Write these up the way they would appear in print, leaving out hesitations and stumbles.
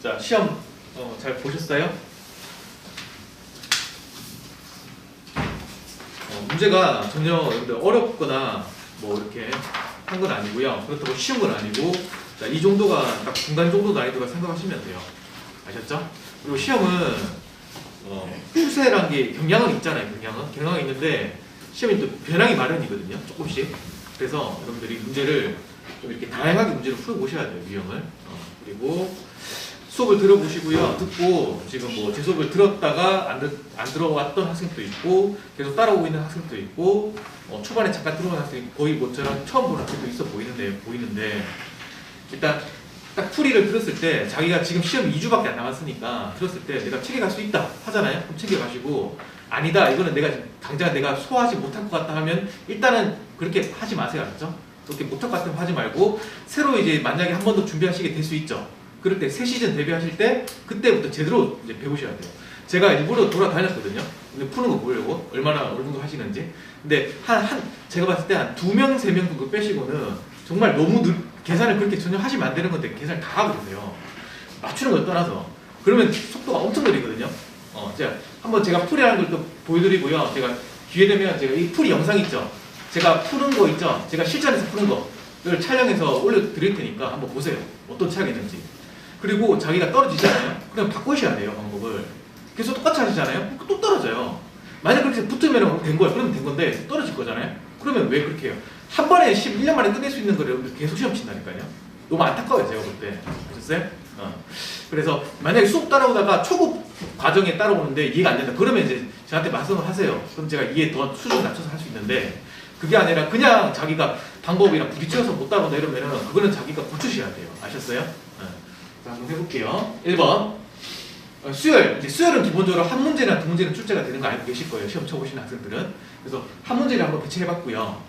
자, 시험 잘 보셨어요? 문제가 전혀 어렵거나 뭐 이렇게 한 건 아니고요. 그렇다고 쉬운 건 아니고, 자, 이 정도가 딱 중간 정도 난이도가 생각하시면 돼요. 아셨죠? 그리고 시험은 추세란 게 경향은 있잖아요. 경향은 있는데 시험이 또 변항이 마련이거든요. 조금씩. 그래서 여러분들이 문제를 좀 이렇게 다양하게 문제를 풀어보셔야 돼요. 유형을. 그리고 수업을 들어보시고요. 듣고 지금 뭐 제 수업을 들었다가 안 들어왔던 학생도 있고 계속 따라오고 있는 학생도 있고 초반에 잠깐 들어온 학생이 거의 뭐처럼 처음 보는 학생도 있어 보이는데 일단 딱 풀이를 들었을 때 자기가 지금 시험 2주밖에 안 남았으니까 들었을 때 내가 책에 갈 수 있다 하잖아요. 그럼 책에 가시고 아니다 이거는 내가 당장 내가 소화하지 못할 것 같다 하면 일단은 그렇게 하지 마세요. 알았죠? 그렇게 못할 것 같으면 하지 말고 새로 이제 만약에 한 번 더 준비하시게 될 수 있죠. 그럴 때 새 시즌 데뷔하실 때 그때부터 제대로 이제 배우셔야 돼요. 제가 일부러 돌아다녔거든요. 근데 푸는 거 보려고 얼마나 어느 정도 하시는지. 근데 제가 봤을 때 한 2명, 3명 정도 빼시고는 정말 너무 계산을 그렇게 전혀 하시면 안 되는 건데 계산을 다 하고 계세요. 맞추는 걸 떠나서. 그러면 속도가 엄청 느리거든요. 제가 풀이하는 걸 또 보여드리고요. 제가 기회 되면 제가 이 풀이 영상 있죠. 제가 푸는 거 있죠. 제가 실전에서 푸는 거를 촬영해서 올려드릴 테니까 한번 보세요. 어떤 차이가 있는지. 그리고 자기가 떨어지잖아요. 그럼 바꾸셔야 돼요, 방법을. 계속 똑같이 하시잖아요. 또 떨어져요. 만약 그렇게 붙으면 된 거예요. 그러면 된 건데 떨어질 거잖아요. 그러면 왜 그렇게 해요? 한 번에 1년 만에 끝낼 수 있는 거를 계속 시험 친다니까요. 너무 안타까워요, 제가 볼 때. 아셨어요? 그래서 만약에 수업 따라오다가 초급 과정에 따라오는데 이해가 안 된다. 그러면 이제 저한테 말씀을 하세요. 그럼 제가 이해 더 수준 낮춰서 할 수 있는데 그게 아니라 그냥 자기가 방법이랑 부딪혀서 못 따라온다 이러면은 그거는 자기가 고치셔야 돼요. 아셨어요? 자, 한번 해볼게요. 1번. 수열. 이제 수열은 기본적으로 한 문제나 두 문제는 출제가 되는 거 알고 계실 거예요. 시험 쳐보시는 학생들은. 그래서 한 문제를 한번 배치해봤고요.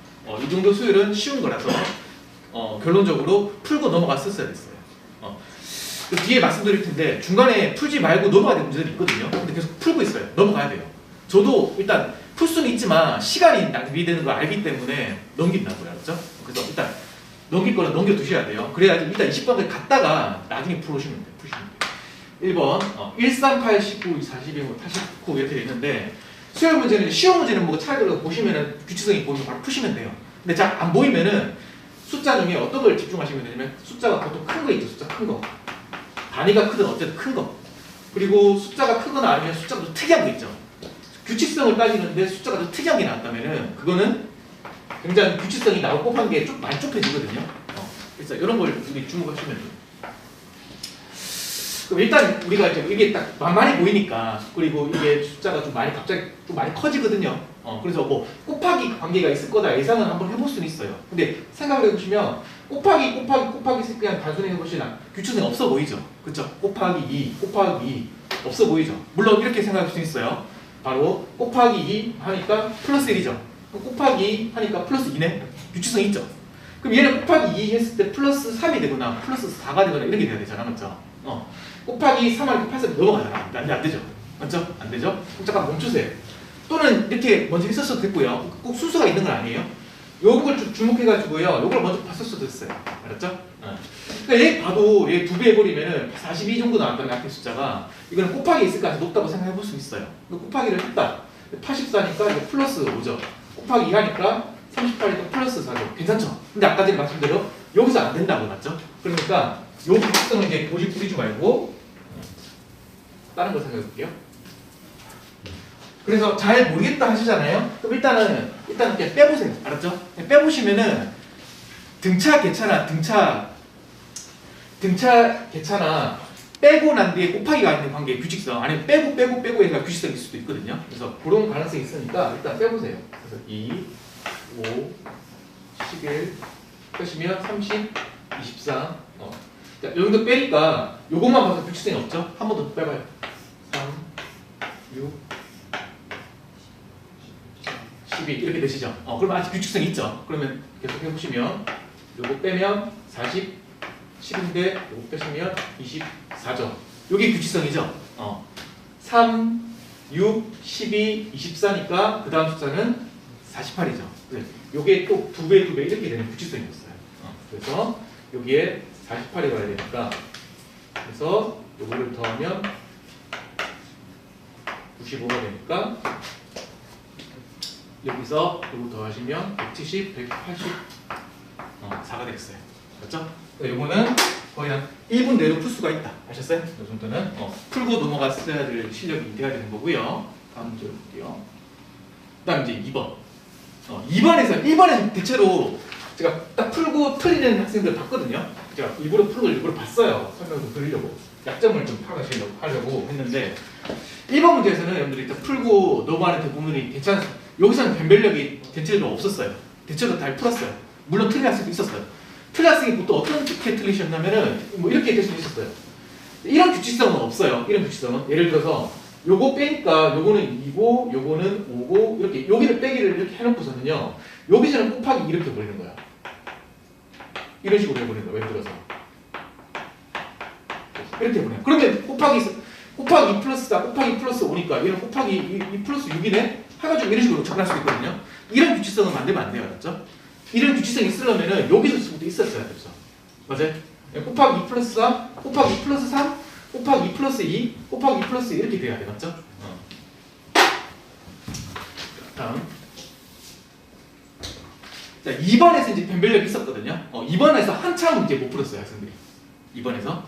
이 정도 수열은 쉬운 거라서 결론적으로 풀고 넘어갔었어야 됐어요. 그 뒤에 말씀드릴 텐데 중간에 풀지 말고 넘어가야 될 문제들이 있거든요. 근데 계속 풀고 있어요. 넘어가야 돼요. 저도 일단 풀 수는 있지만 시간이 낭비되는 걸 알기 때문에 넘긴다고요. 알았죠? 그래서 일단 넘길 거는 넘겨두셔야 돼요. 그래야지 일단 20번까지 갔다가 나중에 푸시면 돼요. 1번 1, 3, 8, 19, 42, 89 이렇게 되어 있는데 수열 문제는 쉬운 문제는 뭐 차이를 보시면은 규칙성이 보이면 바로 푸시면 돼요. 근데 잘 안 보이면은 숫자 중에 어떤 걸 집중하시면 되냐면 숫자가 보통 큰 거 있죠. 숫자 큰 거. 단위가 크든 어쨌든 큰 거. 그리고 숫자가 크거나 아니면 숫자가 좀 특이한 거 있죠. 규칙성을 따지는데 숫자가 좀 특이한 게 나왔다면은 그거는 굉장히 규칙성이 나올 법한 게 좀 많이 좁혀지거든요. 그래서 이런 걸 우리 주목하시면 돼요. 그럼 일단 우리가 이게 딱 만만히 보이니까 그리고 이게 숫자가 좀 많이 갑자기 좀 많이 커지거든요. 그래서 뭐 곱하기 관계가 있을 거다 예상은 한번 해볼 수는 있어요. 근데 생각을 해보시면 곱하기 그냥 단순히 해보시나 규칙성이 없어 보이죠. 그렇죠? 곱하기 2, 곱하기 2 없어 보이죠. 물론 이렇게 생각할 수 있어요. 바로 곱하기 2 하니까 플러스 1이죠. 곱하기 2 하니까 플러스 2네. 규칙성이 있죠. 그럼 얘는 곱하기 2 했을 때 플러스 3이 되거나 플러스 4가 되거나 이렇게 돼야 되잖아. 맞죠? 곱하기 3 하니까 8서 넘어가잖아. 안 되죠. 맞죠? 안 되죠? 그럼 잠깐 멈추세요. 또는 이렇게 먼저 했었어도 됐고요. 꼭 순서가 있는 건 아니에요. 요걸 주목해가지고요. 요걸 먼저 봤었어도 됐어요. 알았죠? 그러니까 얘 봐도 얘 2배 해버리면은 42 정도 나왔다는 앞에 숫자가 이거는 곱하기 있을 가능성이 높다고 생각해 볼 수 있어요. 곱하기를 했다. 84니까 이거 플러스 5죠. 곱하기 2 하니까 38이니까 플러스 4죠. 괜찮죠? 근데 아까 전에 말씀대로 여기서 안 된다고 맞죠? 그러니까 요 규칙성은 이제 뿌리지 말고 다른 거 생각해 볼게요. 그래서 잘 모르겠다 하시잖아요. 그럼 일단은 이렇게 빼보세요. 알았죠? 빼보시면은 등차 개차나 빼고 난 뒤에 곱하기가 있는 관계의 규칙성 아니면 빼고 해가 규칙성일 수도 있거든요. 그래서 그런 가능성이 있으니까 일단 빼보세요. 그래서 2, 5, 11 빼시면 30, 24 자, 요 정도 빼니까 요것만 봐서 규칙성이 없죠? 한 번 더 빼봐요. 3, 6, 12 이렇게 되시죠? 그러면 아직 규칙성이 있죠? 그러면 계속 해보시면 요거 빼면 40, 10인데 요거 빼시면 24죠? 요게 규칙성이죠? 3, 6, 12, 24니까 그 다음 숫자는 48이죠? 요게 또 2배 이렇게 되는 규칙성이었어요. 그래서 여기에 48이 가야 되니까 그래서 요거를 더하면 95가 되니까 여기서 요거 더하시면 170, 184가 되겠어요. 맞죠? 요거는 거의 한 1분 내로 풀 수가 있다. 아셨어요? 이 정도는 풀고 넘어갔어야 될 실력이 돼야 되는 거고요. 다음 문제로 볼게요. 그 다음 이제 2번. 1번에서 대체로 제가 딱 풀고 틀리는 학생들 봤거든요. 제가 일부러 풀고 일부러 봤어요. 설명도 드리려고. 약점을 좀 파악하려고 했는데 1번 문제에서는 여러분들이 딱 풀고 넘어가는 대부분이 괜찮았어요. 여기서는 변별력이 대체로 없었어요. 대체로 다 풀었어요. 물론 틀린 학생도 있었어요. 틀린 학생이 보통 어떻게 틀리셨냐면은 뭐 이렇게 될 수도 있었어요. 이런 규칙성은 없어요. 이런 규칙성은 예를 들어서 요거 빼니까 요거는 2고 요거는 5고 이렇게 여기를 빼기를 이렇게 해놓고서는요 여기서는 곱하기 이렇게 버리는 거야. 이런 식으로 해버리는 거야. 예를 들어서 이렇게 해버려요. 그러면 곱하기 2 플러스 4 곱하기 플러스 5니까 얘는 곱하기 2 플러스 6이네 해가지고 이런 식으로 접근할 수도 있거든요. 이런 규칙성은 만들면 안 돼요. 알았죠? 이런 규칙성이 있으려면은 여기서 수도 있었어야 됐어. 맞아요? 곱하기 2 플러스 4 곱하기 2 플러스 3 곱하기 2 플러스 2 곱하기 2 플러스 2 이렇게 돼야 돼. 맞죠? 다음 자 2번에서 이제 변별력이 있었거든요. 2번에서 한참 문제 못 풀었어요. 학생들이 2번에서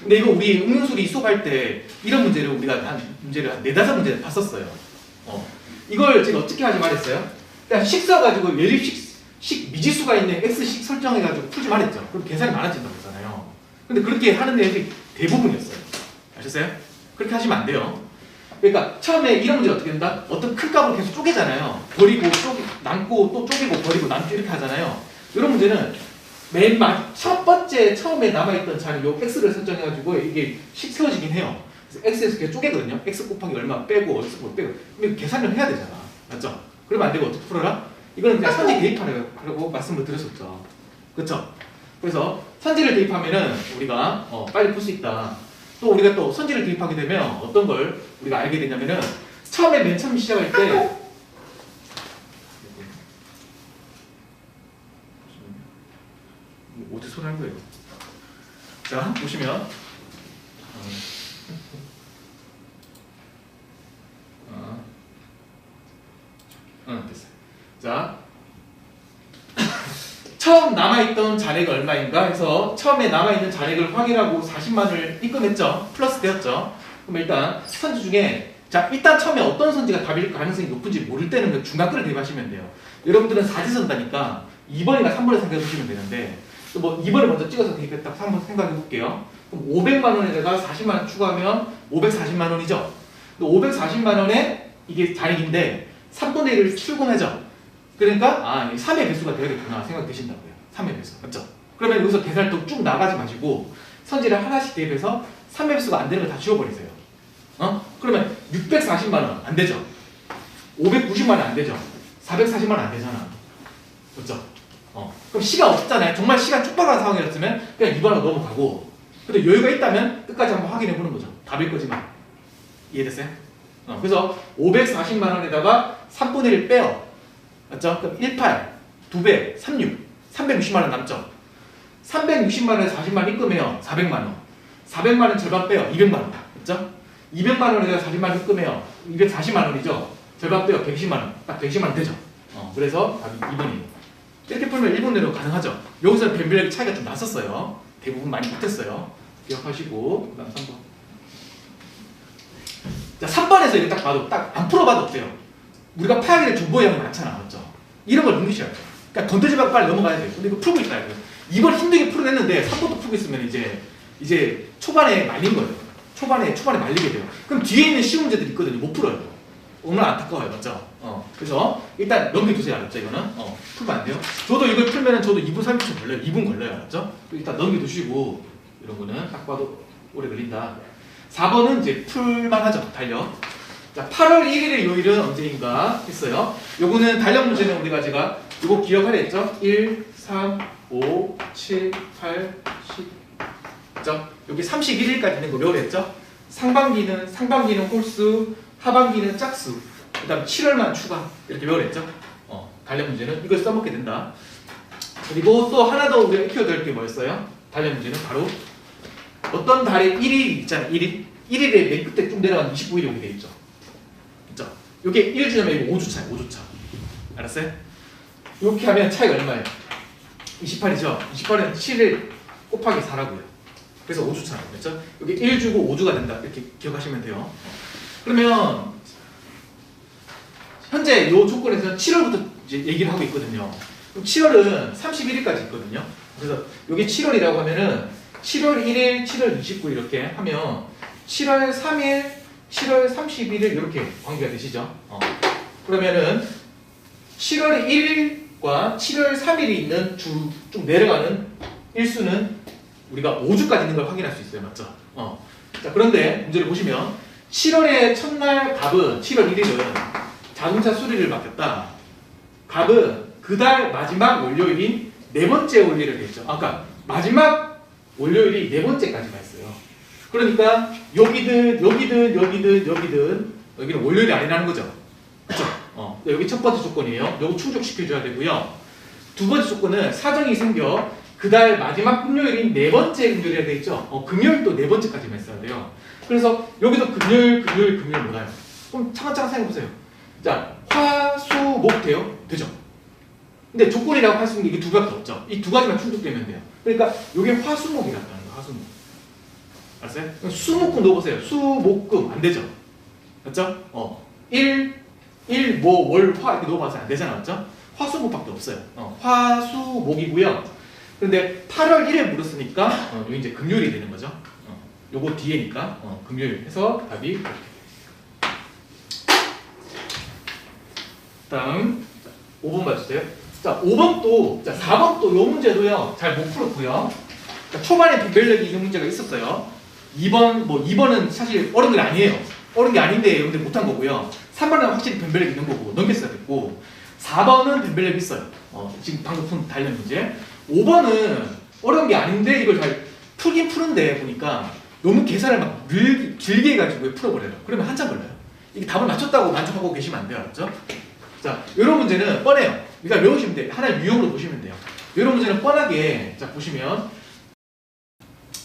근데 이거 우리 응용수리 수업할 때 이런 문제를 우리가 문제를 한 4-5문제 봤었어요. 이걸 제가 어떻게 하지 말했어요? 그냥 식 써가지고 연립식 미지수가 있는 x식 설정해가지고 풀지 말했죠. 그럼 계산이 많아진다고 했잖아요. 근데 그렇게 하는 애들이 대부분이었어요. 아셨어요? 그렇게 하시면 안 돼요. 그러니까 처음에 이런 문제 어떻게 된다? 어떤 큰 값을 계속 쪼개잖아요. 버리고 남고 또 쪼개고 버리고 남고 이렇게 하잖아요. 이런 문제는 첫 번째 처음에 남아있던 자리 요 x를 설정해가지고 이게 식 세워지긴 해요. 그래서 x에서 계속 쪼개거든요. x 곱하기 얼마 빼고 x 곱하기 빼고 그럼 계산을 해야 되잖아. 맞죠? 그러면 안 되고 어떻게 풀어라? 이거는 그냥 선지 대입하라고 말씀을 드렸었죠. 그렇죠? 그래서 선지를 대입하면은 우리가 빨리 풀 수 있다. 또 우리가 또 선지를 대입하게 되면 어떤 걸 우리가 알게 되냐면은 처음에 맨 처음 시작할 때 어디 손을 한 거예요? 자 보시면 됐어요. 자 처음 남아있던 잔액이 얼마인가 해서 처음에 남아있는 잔액을 확인하고 40만을 입금했죠. 플러스 되었죠. 그럼 일단 선지 중에 자 일단 처음에 어떤 선지가 답일 가능성이 높은지 모를 때는 그 중간글을 대입하시면 돼요. 여러분들은 4지 선다니까 2번이나 3번을 생각해 보시면 되는데 또 뭐 2번을 먼저 찍어서 대입했다고 한번 생각해 볼게요. 그럼 500만 원에다가 40만 원 추가하면 540만 원이죠. 540만 원에 이게 잔액인데 3분의 1을 출금하죠. 그러니까 3의 배수가 되야겠구나 생각되신다고요. 3의 배수. 맞죠? 그러면 여기서 계산을 또 쭉 나가지 마시고 선지를 하나씩 대입해서 3의 배수가 안 되는 걸 다 지워버리세요. 그러면 640만 원 안 되죠? 590만 원 안 되죠? 440만 원 안 되잖아. 그렇죠? 그럼 시간 없잖아요. 정말 시간 촉박한 상황이었으면 그냥 2번으로 넘어가고 근데 여유가 있다면 끝까지 한번 확인해 보는 거죠. 답일 거지만. 이해됐어요? 그래서 540만 원에다가 3분의 1 빼요. 맞죠? 그럼 18, 2배, 36, 360만 원 남죠? 360만 원에 40만 원 입금해요. 400만 원. 400만 원 절반 빼요. 200만 원. 맞죠? 200만 원에다가 40만 원 입금해요. 240만 원이죠? 절반 빼요. 110만 원. 딱 110만 원 되죠? 그래서 답이 2번이에요. 이렇게 풀면 1번 내로 가능하죠? 여기서는 변별력의 차이가 좀 났었어요. 대부분 많이 못했어요. 기억하시고 그 다음 3번. 자 3번에서 이렇게 딱 봐도 딱 안 풀어봐도 어때요? 우리가 파악해야 될 정보의 양이 많잖아. 맞죠? 이런 걸 눈으셔야 돼요. 그러니까 건들지 말고 빨리 넘어가야 돼요. 근데 이거 풀고 있다. 2번 힘들게 풀어냈는데 3번도 풀고 있으면 이제 초반에 말린 거예요. 초반에 말리게 돼요. 그럼 뒤에 있는 쉬운 문제들이 있거든요. 못 풀어요. 얼마나 안타까워요. 맞죠? 그래서 일단 넘겨두세요. 알았죠? 이거는 풀면 안 돼요. 저도 이걸 풀면은 저도 2분 30초 걸려요. 2분 걸려요. 알았죠? 일단 넘겨두시고 이런 거는 딱 봐도 오래 걸린다. 4번은 이제 풀만하죠. 달력. 자, 8월 1일의 요일은 언제인가 했어요. 요거는 달력 문제는 우리가 제가 요거 기억하려 했죠? 1, 3, 5, 7, 8, 10. 그죠? 여기 31일까지 있는 거 외우랬죠? 상반기는 홀수, 하반기는 짝수, 그 다음 7월만 추가 이렇게 외우랬죠? 달력 문제는 이걸 써먹게 된다. 그리고 또 하나 더 우리가 익혀야 될 게 뭐였어요? 달력 문제는 바로 어떤 달에 1일 있잖아. 1일. 1일에 맨 끝에 쭉 내려가면 29일이 오게 돼 있죠. 그죠? 요게 1주냐면 이거 5주 차야. 5주 차. 알았어요? 이렇게 하면 차이가 얼마예요? 28이죠? 28은 7일 곱하기 4라고요. 그래서 5주 차. 그렇죠? 여기 1주고 5주가 된다. 이렇게 기억하시면 돼요. 그러면 현재 이 조건에서는 7월부터 이제 얘기를 하고 있거든요. 그럼 7월은 31일까지 있거든요. 그래서 여기 7월이라고 하면은 7월 1일, 7월 29일 이렇게 하면 7월 3일, 7월 31일 이렇게 관계가 되시죠. 그러면은 7월 1일과 7월 3일이 있는 주 쭉 내려가는 일수는 우리가 5주까지 있는 걸 확인할 수 있어요. 맞죠? 자, 그런데 문제를 보시면 7월의 첫날 갑은 7월 1일은 자동차 수리를 맡겼다. 갑은 그달 마지막 월요일인 네 번째 월요일을 했죠. 아까 마지막 월요일이 네 번째까지가 있어요. 그러니까 여기든 여기는 월요일이 아니라는 거죠. 그렇죠? 여기 첫 번째 조건이에요. 요거 충족시켜줘야 되고요. 두 번째 조건은 사정이 생겨 그달 마지막 금요일인 네 번째 금요일이라 되어 있죠. 금요일 또 네 번째까지만 있어야 돼요. 그래서 여기도 금요일 뭐나요? 그럼 차근차근 생각해보세요. 자, 화, 수, 목 돼요? 되죠? 근데 조건이라고 할 수 있는 게 이게 두 가지 없죠. 이 두 가지만 충족되면 돼요. 그러니까 이게 화수목이라는 거예요. 화수목. 알았어요? 수목금 넣어보세요. 수목금 안 되죠? 맞죠? 1, 모, 월, 화 이렇게 넣어봐서 안 되잖아. 맞죠? 화수목밖에 없어요. 화수목이고요. 근데 8월 1일 물었으니까 요 이제 금요일이 되는 거죠. 요거 뒤에니까 금요일 해서 답이 이렇게. 다음 5번 봐주세요. 자, 5번 또, 자, 4번 또 요 문제도요, 잘 못 풀었고요. 자, 초반에 변별력이 이 문제가 있었어요. 2번은 사실 어려운 게 아니에요. 어려운 게 아닌데 여러분들 못한 거고요. 3번은 확실히 변별력이 있는 거고, 넘겼어야 됐고, 4번은 변별력이 있어요. 지금 방금 푼 달력 문제. 5번은 어려운 게 아닌데 이걸 잘 풀긴 푸는데 보니까 너무 계산을 막 길게 해가지고 풀어버려요. 그러면 한참 걸려요. 이게 답을 맞췄다고 만족하고 계시면 안 돼요. 알았죠? 자, 이런 문제는 뻔해요. 그러니까 외우시면 돼요. 하나의 유형으로 보시면 돼요. 이런 문제는 뻔하게, 자, 보시면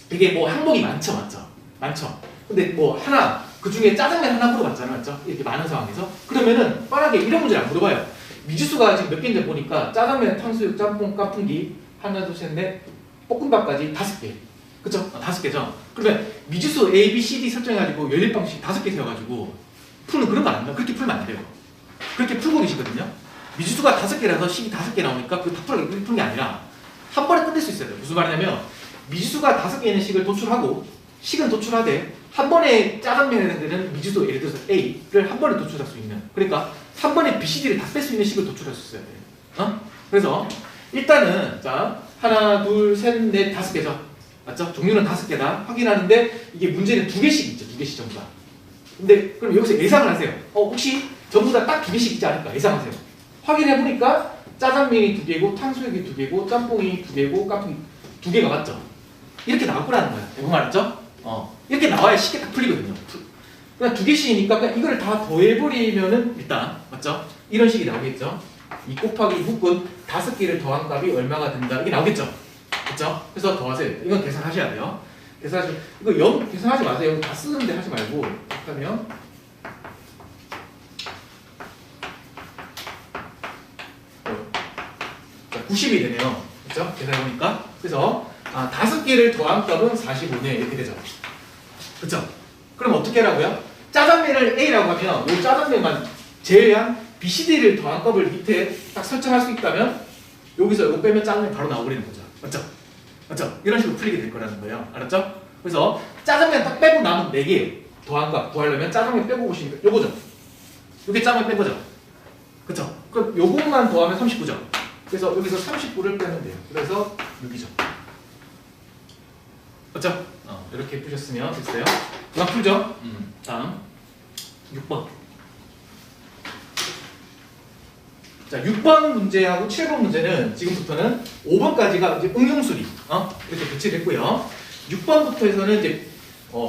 되게 뭐 항목이 많죠, 맞죠? 많죠. 근데 뭐 하나, 그 중에 짜장면 하나 물어봤잖아요, 맞죠? 이렇게 많은 상황에서. 그러면은 뻔하게 이런 문제를 안 물어봐요. 미지수가 지금 몇 개인지 보니까 짜장면, 탕수육, 짬뽕, 깐풍기, 하나, 둘, 셋, 넷, 볶음밥까지 5개. 그쵸? 5개죠? 그러면 미지수 A, B, C, D 설정해가지고 연립방식 5개 세워가지고 푸는 그런 거 아닙니까? 그렇게 풀면 안 돼요. 그렇게 풀고 계시거든요. 미지수가 5개라서 식이 5개 나오니까 그 다 푸는 게 아니라 한 번에 끝낼 수 있어야 돼요. 무슨 말이냐면 미지수가 5개 있는 식을 도출하고 식은 도출하되 한 번에 짜장면에 되는 미지수 예를 들어서 A를 한 번에 도출할 수 있는, 그러니까 한 번에 B, C, D를 다 뺄 수 있는 식을 도출할 수 있어야 돼요. 그래서 일단은 자, 하나, 둘, 셋, 넷, 5개죠. 맞죠? 종류는 5개다 확인하는데 이게 문제는 2개씩 있죠. 2개씩 전부 다. 근데 그럼 여기서 예상을 하세요. 혹시 전부 다 딱 2개씩 있지 않을까 예상하세요. 확인해보니까 짜장면이 2개고 탕수육이 2개고 짬뽕이 2개고 깐풍이 2개가 맞죠? 이렇게 나올 거라는 거야. 대부분 알았죠? 이렇게 나와야 쉽게 딱 풀리거든요. 그냥 2개씩이니까 그냥 이거를 다 더해버리면은 일단 맞죠? 이런 식이 나오겠죠? 2 곱하기 묶은 5개를 더한 값이 얼마가 된다. 이게 나오겠죠? 그렇죠? 그래서 더하세요. 이건 계산하셔야 돼요. 계산하시면 이거 0 계산하지 마세요. 다 쓰는데 하지 말고 하면 90이 되네요. 그렇죠? 계산해보니까. 그래서 5개를 더한 값은 45네 이렇게 되죠. 그렇죠? 그럼 어떻게 하라고요? 짜장면을 A라고 하면 이 짜장면만 제외한 B, C, D를 더한 값을 밑에 딱 설정할 수 있다면 여기서 이거 빼면 짜장면 바로 나와버리는 거죠. 맞죠? 맞죠? 이런 식으로 풀리게 될 거라는 거예요. 알았죠? 그래서 짜장면 딱 빼고 남은 4개 더한 값 구하려면 짜장면 빼고 보시니까 요거죠. 요게 짜장면 뺀 거죠. 그쵸? 그럼 요것만 더하면 39죠. 그래서 여기서 39를 빼면 돼요. 그래서 6이죠. 맞죠? 이렇게 푸셨으면 됐어요. 그만 풀죠? 다음 6번. 자, 6번 문제하고 7번 문제는 지금부터는 5번까지가 이제 응용수리 이렇게 배치를 했고요. 6번부터 해서는 이제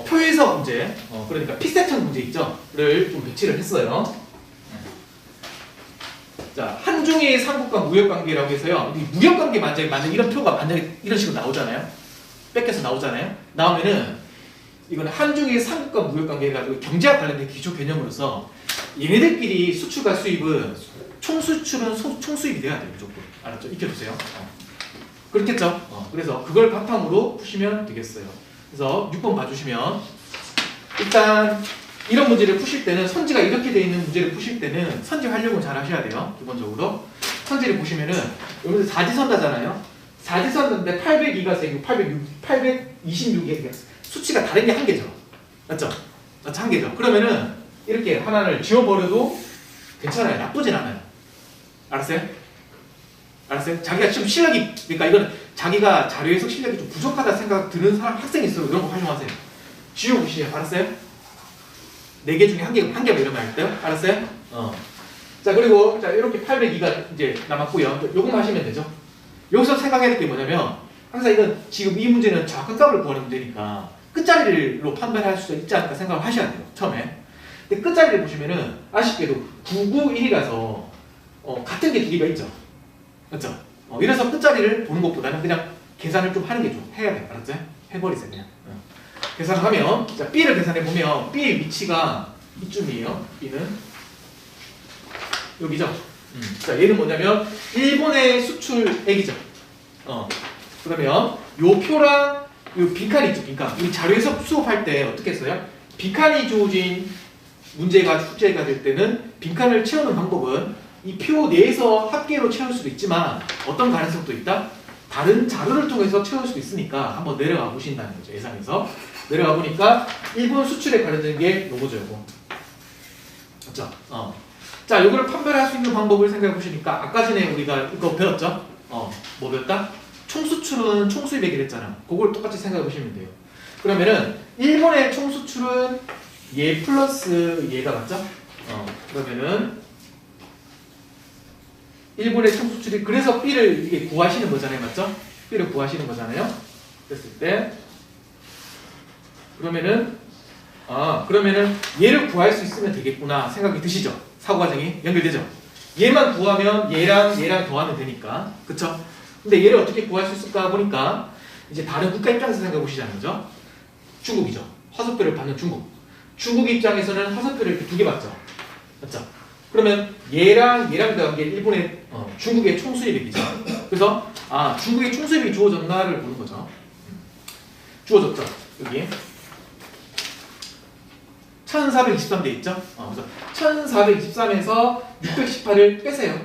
표에서 문제, 그러니까 피세천 문제 있죠?를 좀 배치를 했어요. 자, 한중의 삼국과 무역관계라고 해서요. 무역관계 만약에 이런 표가 만약에 이런 식으로 나오잖아요. 뺏겨서 나오잖아요. 나오면은 이거는 한중의 상급과 무역관계 해가지고 경제학 관련된 기초 개념으로서 얘네들끼리 수출과 수입은 총수출은 총수입이 돼야 돼요. 무조건. 알았죠? 익혀두세요. 그렇겠죠? 그래서 그걸 바탕으로 푸시면 되겠어요. 그래서 6번 봐주시면 일단 이런 문제를 푸실 때는 선지가 이렇게 되어 있는 문제를 푸실 때는 선지 활용을 잘 하셔야 돼요. 기본적으로. 선지를 보시면은 여기서 사지선다잖아요. 사지선다인데 802가 세고 826이 수치가 다른 게 한 개죠. 맞죠? 맞죠? 한 개죠. 그러면은 이렇게 하나를 지워버려도 괜찮아요. 나쁘진 않아요. 알았어요? 알았어요? 자기가 지금 실력이, 그러니까 이건 자기가 자료 해석 실력이 좀 부족하다 생각 드는 사람, 학생이 있어요. 이런 거 활용하세요. 지워보시죠. 알았어요? 4개 중에 한 개만 이러면 할까요? 알았어요? 자, 그리고, 자, 이렇게 802가 이제 남았고요. 요것만 하시면 되죠. 여기서 생각해야 될 게 뭐냐면, 항상 이건 지금 이 문제는 정확한 값을 구하는 문제니까 끝자리로 판단할 수 있지 않을까 생각을 하셔야 돼요. 처음에. 근데 끝자리를 보시면은 아쉽게도 991이라서 같은 게 두 개가 있죠. 맞죠? 이래서 끝자리를 보는 것보다는 그냥 계산을 좀 하는 게 좀 해야 돼. 알았죠? 해버리세요. 그냥. 계산을 하면, 자, B를 계산해 보면 B의 위치가 이쯤이에요. B는 여기죠. 자, 얘는 뭐냐면 일본의 수출액이죠. 그러면 요 표랑 요 빈칸이 있죠. 빈칸. 우리 자료에서 수업할 때 어떻게 했어요? 빈칸이 주어진 문제가 숙제가 될 때는 빈칸을 채우는 방법은 이 표 내에서 합계로 채울 수도 있지만 어떤 가능성도 있다? 다른 자료를 통해서 채울 수도 있으니까 한번 내려가 보신다는 거죠. 예상해서. 내려가 보니까 일본 수출에 관련된 게 요거죠. 요거. 맞죠? 자, 요거를 판별할 수 있는 방법을 생각해 보시니까 아까 전에 우리가 이거 배웠죠? 뭐 배웠다? 총수출은 총수입액이 됐잖아. 그걸 똑같이 생각해 보시면 돼요. 그러면은 일본의 총수출은 얘 플러스 얘가 맞죠? 그러면은 일본의 총수출이 그래서 B를 이게 구하시는 거잖아요. 맞죠? B를 구하시는 거잖아요. 그랬을 때 그러면은 얘를 구할 수 있으면 되겠구나 생각이 드시죠? 사고과정이 연결되죠? 얘만 구하면 얘랑 더하면 되니까. 그쵸? 근데 얘를 어떻게 구할 수 있을까 보니까 이제 다른 국가 입장에서 생각해 보시자는 거죠. 중국이죠. 화살표를 받는 중국. 중국 입장에서는 화살표를 이렇게 두 개 받죠. 맞죠? 그러면 얘랑 더한 게 일본의 중국의 총수입액이죠. 그래서 중국의 총수입이 주어졌나를 보는 거죠. 주어졌죠. 여기 1423돼 있죠. 그래서 1423에서 618을 빼세요.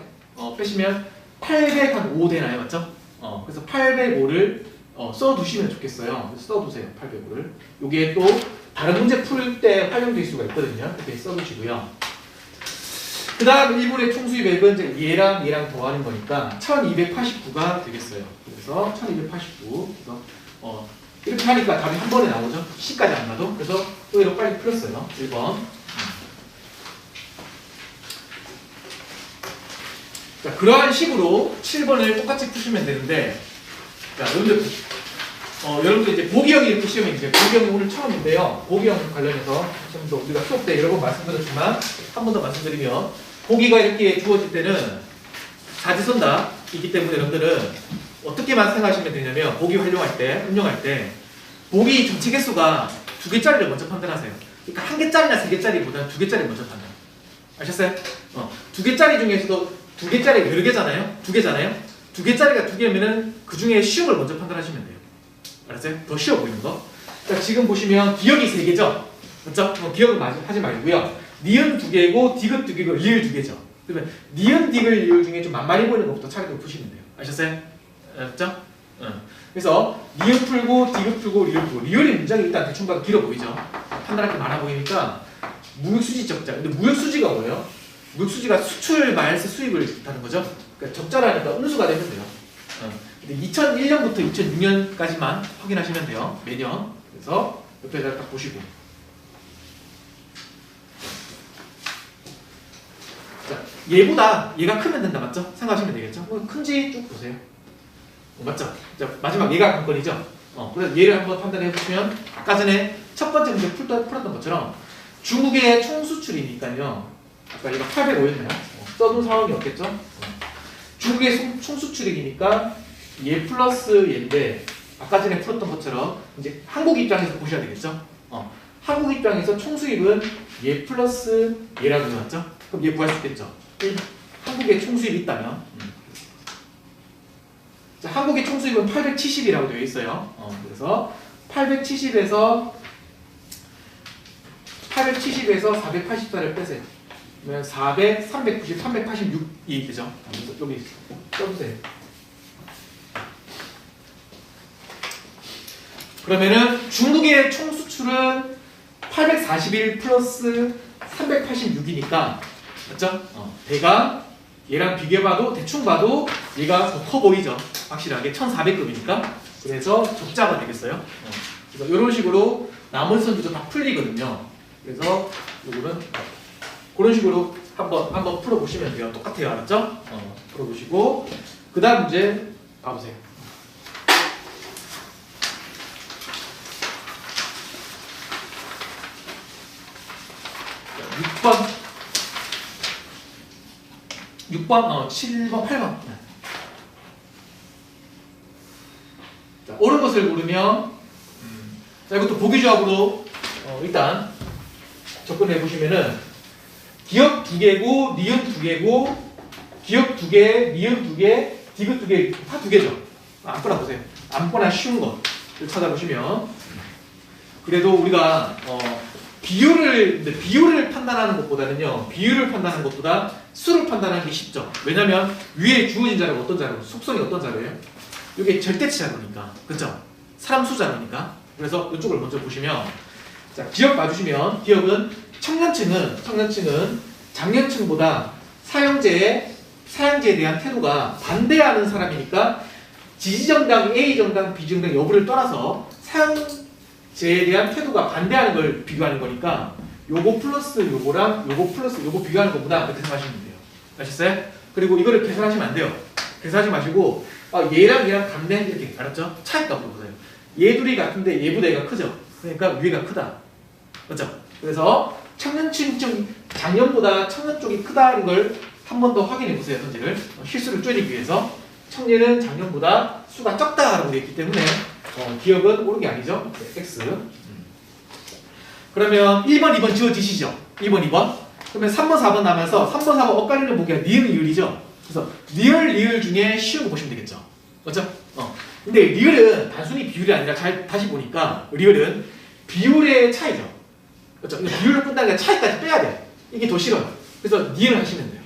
빼시면 805 되나요? 맞죠? 그래서 805를 써두시면 좋겠어요. 그래서 써두세요. 805를. 요게 또 다른 문제 풀 때 활용될 수가 있거든요. 이렇게 써두시고요. 그 다음 일본의 총수입액은 이제 얘랑 더하는 거니까 1289가 되겠어요. 그래서 1289. 그래서 이렇게 하니까 답이 한 번에 나오죠. C까지 안 나도. 그래서 의외로 빨리 풀었어요. 1번. 자, 그러한 식으로 7번을 똑같이 푸시면 되는데, 자, 여러분들 이제 보기형이 이렇게 시험이 이제 보기형이 오늘 처음인데요. 보기형 관련해서 좀 더 우리가 수업 때 여러 번 말씀드렸지만 한 번 더 말씀드리면 보기가 이렇게 주어질 때는 사지선다 있기 때문에 여러분들은 어떻게만 생각하시면 되냐면 보기 활용할 때, 응용할 때 보기 전체 개수가 2개짜리를 먼저 판단하세요. 그러니까 1개짜리나 3개짜리보다는 2개짜리 먼저 판단. 아셨어요? 2개짜리 중에서도 2개짜리가 여러 개잖아요? 2개잖아요? 2개짜리가 2개면은 그 중에 쉬운 걸 먼저 판단하시면 돼요. 알았어요? 더 쉬워 보이는 거. 자, 지금 보시면 기억이 3개죠? 맞죠? 기억을 하지 말고요. 니은 2개고 디귿 2개고 리을 2개죠. 그러면 니은 디귿 리을 중에 좀 만만히 보이는 것부터 차례로 푸시면 돼요. 아셨어요? 알았죠? 그래서 니은 풀고 디귿 풀고 리을 풀고 리을의 문장이 일단 대충 봐도 길어 보이죠? 판단할 게 많아 보이니까 무역수지 적자. 근데 무역수지가 뭐예요? 무역수지가 수출 마이너스 수입을 뜻하는 거죠? 그러니까 적자라니까 음수가 되면 돼요. 근데 2001년부터 2006년까지만 확인하시면 돼요. 매년. 그래서 옆에다 딱 보시고. 자, 얘보다 얘가 크면 된다. 맞죠? 생각하시면 되겠죠? 큰지 쭉 보세요. 맞죠? 자, 마지막 얘가 관건이죠? 그래서 얘를 한번 판단해 보시면 아까 전에 첫 번째 문제 풀었던 것처럼 중국의 총수출이니까요. 아까 얘가 805였나요? 써둔 상황이 없겠죠? 중국의 총수출액이니까 얘 플러스 얘인데 아까 전에 풀었던 것처럼 이제 한국 입장에서 보셔야 되겠죠. 한국 입장에서 총수입은 얘 플러스 얘라고 나왔죠. 그럼 얘 구할 수 있겠죠. 한국에 총수입이 있다면 자, 한국의 총수입은 870이라고 되어 있어요. 그래서 870에서 484를 빼세요. 그러면 400, 390, 386이 되죠. 여기 써보세요. 그러면은 중국의 총 수출은 841 플러스 386이니까 맞죠? 대강 얘랑 비교해봐도 대충 봐도 얘가 더 커 보이죠? 확실하게 1400급이니까 그래서 적자가 되겠어요. 그래서 이런 식으로 나머지 선수도 다 풀리거든요. 그래서 요거는 그런 식으로 한번 풀어보시면 돼요. 똑같아요. 알았죠? 풀어보시고 그 다음 문제 봐보세요. 6번, 7번, 8번. 자, 옳은 것을 고르면, 자, 이것도 보기조합으로, 일단, 접근해 보시면은, 기역 2개고, 니은 2개고, 기역 2개, 니은 2개, 디귿 2개, 다 2개죠. 아무거나 보세요. 아무거나 쉬운 것을 찾아보시면, 그래도 우리가, 비율을 판단하는 것보다는요, 비율을 판단하는 것보다 수를 판단하는 게 쉽죠. 왜냐면 위에 주어진 자료가 어떤 자료, 속성이 어떤 자료예요? 이게 절대치 자료니까, 그렇죠? 사람 수 자료니까. 그래서 이쪽을 먼저 보시면, 자, 기억 봐주시면, 기억은 청년층은 장년층보다 사형제에 대한 태도가 반대하는 사람이니까 지지정당, A정당, B정당 여부를 떠나서 사형제에 대한 태도가 반대하는 걸 비교하는 거니까 요거 플러스 요거랑 요거 플러스 요거 비교하는 것보다 그렇게 생각하시면 돼요. 아셨어요? 그리고 이거를 계산하시면 안 돼요. 계산하지 마시고 얘랑 얘랑 같네 이렇게 알았죠? 차이값 보세요. 얘 둘이 같은데 얘보다 얘가 크죠? 그러니까 위가 크다. 맞죠? 그래서 청년층 작년보다 청년 쪽이 크다는 걸 한 번 더 확인해 보세요. 현재를 실수를 줄이기 위해서 청년은 작년보다 수가 적다라고 되어 있기 때문에 기억은 옳은 게 아니죠? 네, X. 그러면 1번, 2번 지워지시죠? 1번, 2번. 그러면 3번, 4번 남아서 3번, 4번 엇갈리는 보기가 니은, 리을이죠? 그래서 리을 중에 쉬운 거 보시면 되겠죠? 맞죠? 근데 리을은 단순히 비율이 아니라 다시 보니까 리을은 비율의 차이죠. 그렇죠? 비율을 푼다는 게 차이까지 빼야 돼. 이게 더 싫어요. 그래서 니은을 하시면 돼요.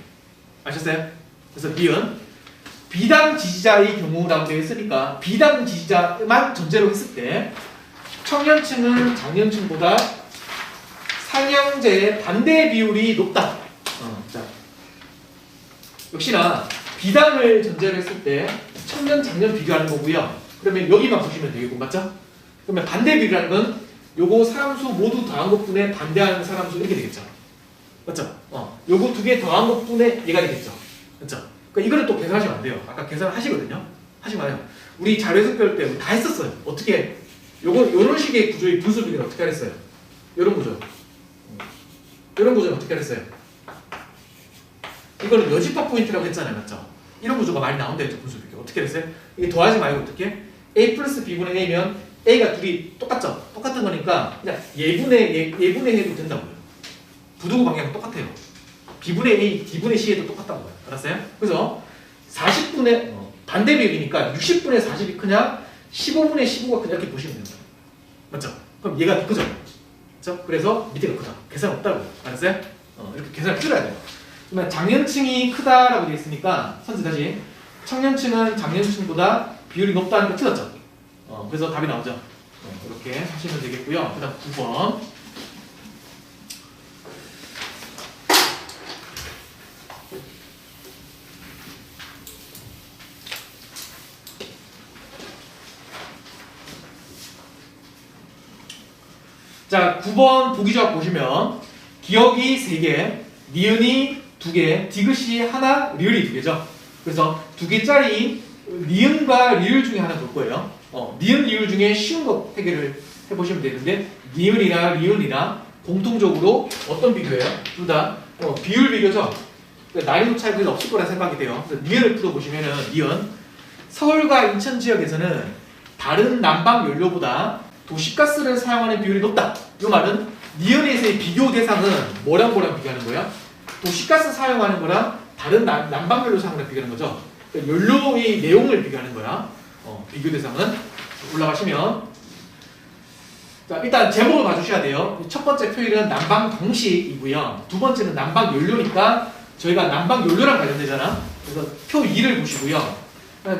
아셨어요? 그래서 니은 비당 지지자의 경우라고 되어 있으니까 비당 지지자만 전제로 했을 때 청년층은 장년층보다 상형제의 반대 비율이 높다. 자, 역시나 비당을 전제로 했을 때 청년, 장년 비교하는 거고요. 그러면 여기만 보시면 되겠고, 맞죠? 그러면 반대 비율이라는 건 요거 사람수 모두 더한 것분에 반대하는 사람수 이렇게 되겠죠. 맞죠? 요거 두 개 더한 것분에 얘가 되겠죠. 그렇죠? 그러니까 이거를 또 계산하시면 안 돼요. 아까 계산을 하시거든요. 하지 마요. 우리 자료 해석별 때 다 했었어요. 어떻게? 요런 식의 구조의 분수 비교는 어떻게 하랬어요? 요런 구조. 이런 구조는 어떻게 하랬어요? 이거는 여집합 포인트라고 했잖아요. 맞죠? 이런 구조가 많이 나온다 했죠. 분수 비교. 어떻게 했어요? 이게 더하지 말고 어떻게? A 플러스 B분의 A면 A가 둘이 똑같죠? 똑같은 거니까 그냥 예분의 해도 된다고요. 부두고 방향은 똑같아요. B분의 A, D분의 C에도 똑같다고요. 알았어요? 그래서 40분의 반대 비율이니까 60분의 40이 크냐 15분의 15가 크냐 이렇게 보시면 됩니다. 맞죠? 그럼 얘가 더 크죠? 그렇죠? 그래서 밑에가 크다. 계산 없다고요. 알았어요? 이렇게 계산을 해줘야 돼요. 그러면 장년층이 크다라고 되어 있으니까 선수 다시 청년층은 장년층보다 비율이 높다는 거 틀렸죠? 그래서 답이 나오죠? 이렇게 하시면 되겠고요. 그 다음 9번. 자, 9번 보기조합 보시면 기역이 3개, 니은이 2개, 디귿이 하나, 리을이 2개죠. 그래서 2개짜리 니은과 리을 중에 하나 볼 거예요. 니은, 리을 중에 쉬운 거 해결을 해보시면 되는데 니은이나 리은이나 공통적으로 어떤 비교예요? 둘 다 비율 비교죠. 그러니까 난이도 차이가 없을 거라 생각이 돼요. 그래서 니은을 풀어보시면은 니은 서울과 인천 지역에서는 다른 난방 연료보다 도시가스를 사용하는 비율이 높다. 이 말은 니은에서의 비교 대상은 뭐랑 비교하는 거야? 도시가스 사용하는 거랑 다른 난방 연료 사용을 비교하는 거죠. 그러니까 연료의 내용을 비교하는 거야. 비교 대상은 올라가시면 자, 일단 제목을 봐주셔야 돼요. 첫 번째 표현은 난방 방식이고요. 두 번째는 난방 연료니까 저희가 난방 연료랑 관련되잖아. 그래서 표 2를 보시고요.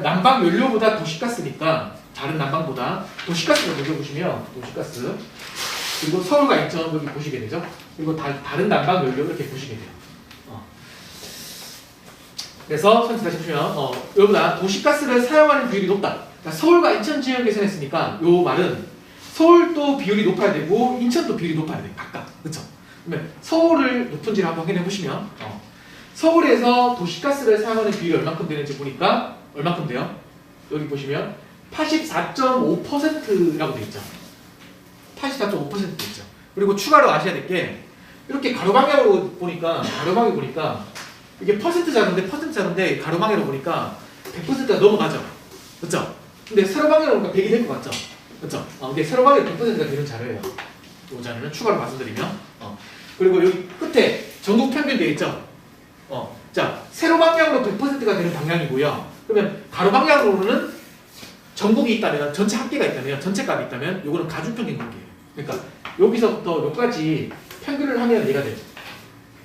난방 연료보다 도시가스니까 다른 난방보다 도시가스를 먼저 보시면 도시가스 그리고 서울과 인천 여기 보시게 되죠. 그리고 다른 난방 연료 이렇게 보시게 돼요. 그래서 선생님 다시 보시면 여기보다 도시가스를 사용하는 비율이 높다. 그러니까 서울과 인천 지역에서 했으니까 요 말은 서울도 비율이 높아야 되고 인천도 비율이 높아야 돼. 각각. 그렇죠? 그러면 서울을 높은지를 한번 확인해 보시면 서울에서 도시가스를 사용하는 비율이 얼마큼 되는지 보니까 얼마큼 돼요? 여기 보시면 84.5%라고 되어 있죠. 84.5% 되어 있죠. 그리고 추가로 아셔야 될 게 이렇게 가로방향으로 보니까 이게 퍼센트 작은데 가로방향으로 보니까 100%가 넘어가죠. 그렇죠? 근데 세로방향으로 보니까 100이 될 것 같죠? 그렇죠? 근데 세로방향이 100%가 되는 자료예요. 이 자료는 추가로 말씀드리면 그리고 여기 끝에 전국 평균 되어 있죠? 자, 세로방향으로 100%가 되는 방향이고요. 그러면 가로방향으로는 전국이 있다면, 전체 합계가 있다면, 전체 값이 있다면, 요거는 가중평균 관계예요. 그러니까 여기서부터 여기까지 평균을 하면 얘가 돼요.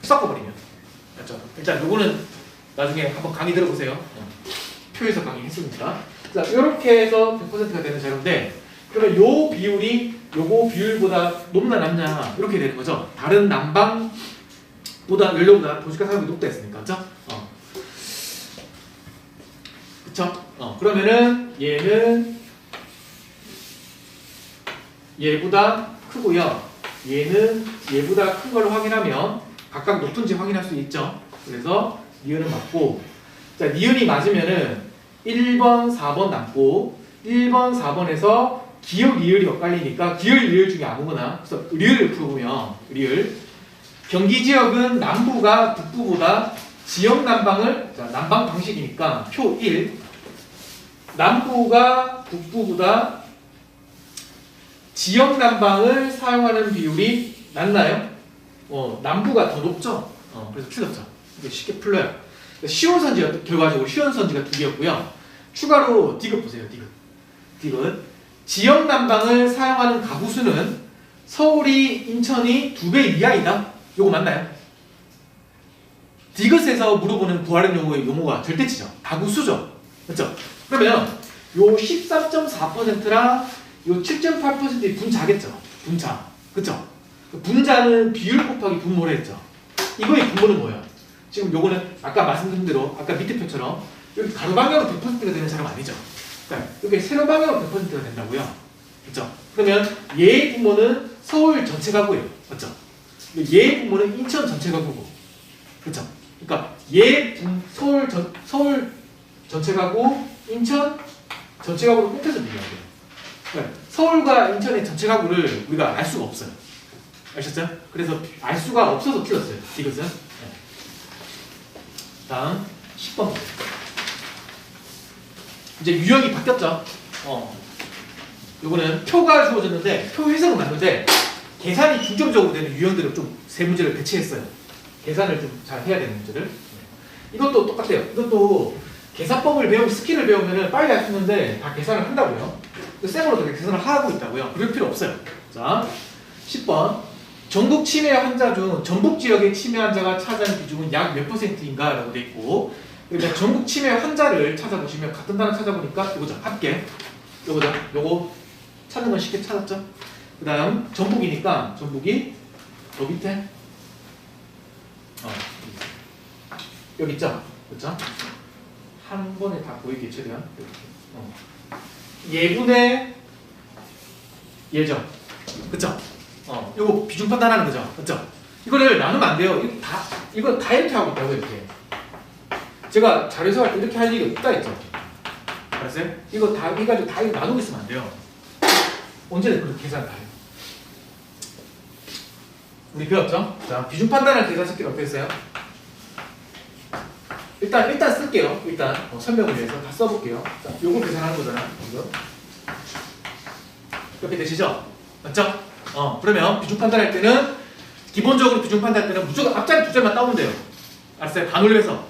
섞어버리면. 맞죠? 일단 요거는 나중에 한번 강의 들어보세요. 표에서 강의 했으니까. 자, 이렇게 해서 100%가 되는 자료인데, 그러면 요 비율이 요거 비율보다 높나 낮냐 이렇게 되는 거죠. 다른 난방보다 연료보다 도시가스 사용이 높다 했으니까, 그렇죠? 그쵸? 그러면은 얘는 얘보다 크고요. 얘는 얘보다 큰 걸 확인하면 각각 높은지 확인할 수 있죠. 그래서 니은은 맞고, 자, 니은이 맞으면은 1번, 4번 남고 1번, 4번에서 기역, 리을이 엇갈리니까 기역, 리을 중에 아무거나 그래서 리을을 풀어보면 리을 경기 지역은 남부가 북부보다 지역 난방을 자, 난방 방식이니까 표 1 남부가 북부보다 지역 난방을 사용하는 비율이 낮나요? 남부가 더 높죠? 그래서 틀렸죠. 이게 쉽게 풀려요. 쉬운 선지가 결과적으로 쉬운 선지가 2개였고요. 추가로 디귿 보세요. 디귿. 지역 난방을 사용하는 가구 수는 서울이 인천이 2배 이하이다. 요거 맞나요? 디귿에서 물어보는 구하는 용어가 절대치죠. 가구 수죠. 그렇죠? 그러면 요 13.4%랑 요 7.8%의 분자겠죠. 분자. 그쵸? 분자는 비율 곱하기 분모를 했죠. 이거의 분모는 뭐예요? 지금 요거는 아까 말씀드린 대로 아까 밑에 표처럼 여기 가로 방향으로 100%가 되는 사람 아니죠. 그러니까 여기 세로 방향으로 100%가 된다고요. 그쵸? 그러면 얘의 분모는 서울 전체 가구예요. 맞죠? 얘의 분모는 인천 전체 가구고. 그쵸? 그러니까 서울 전체 가구, 인천 전체 가구를 곱해서 비교해야 돼요. 그러니까 서울과 인천의 전체 가구를 우리가 알 수가 없어요. 아셨죠? 그래서 알 수가 없어서 틀렸어요. 이것은. 네. 다음 10번. 이제 유형이 바뀌었죠. 요거는 표가 주어졌는데 표 해석은 맞는데 계산이 중점적으로 되는 유형들을 좀 세 문제를 배치했어요. 계산을 좀 잘 해야 되는 문제를. 이것도 똑같아요. 이것도 계산법을 배우고 스킬을 배우면 빨리 할 수 있는데 다 계산을 한다고요. 쌤으로도 계산을 하고 있다고요. 그럴 필요 없어요. 자, 10번. 전국 치매 환자 중 전북 지역의 치매 환자가 차지하는 비중은 약 몇 %인가? 라고 돼 있고, 그러니까 전국 치매 환자를 찾아보시면 같은 단어 찾아보니까 이거죠. 합계. 요거죠. 요거 찾는 건 쉽게 찾았죠. 그 다음 전북이니까 전북이 요 밑에 여기 있죠. 그렇죠? 한 번에 다 보이게 최대한 예분의 예죠. 그쵸? 이거 비중 판단하는 거죠. 그쵸? 이거를 나누면 안 돼요. 이거 다 이렇게 하고 있다고 이렇게. 제가 자료에서 할 때 이렇게 할 일이 없다 했죠. 알았어요? 이거 다 해가지고 다 나누고 있으면 안 돼요. 언제든 그렇게 계산 다 해요. 우리 배웠죠? 자, 비중 판단할 계산 스킬 어떻게 했어요? 일단 쓸게요. 일단 설명을 위해서 다 써볼게요. 자, 요거 계산하는 거잖아. 이거. 이렇게 되시죠? 맞죠? 그러면 비중 판단할 때는 기본적으로 비중 판단할 때는 무조건 앞자리 두 자리만 따오면 돼요. 알았어요? 반올림해서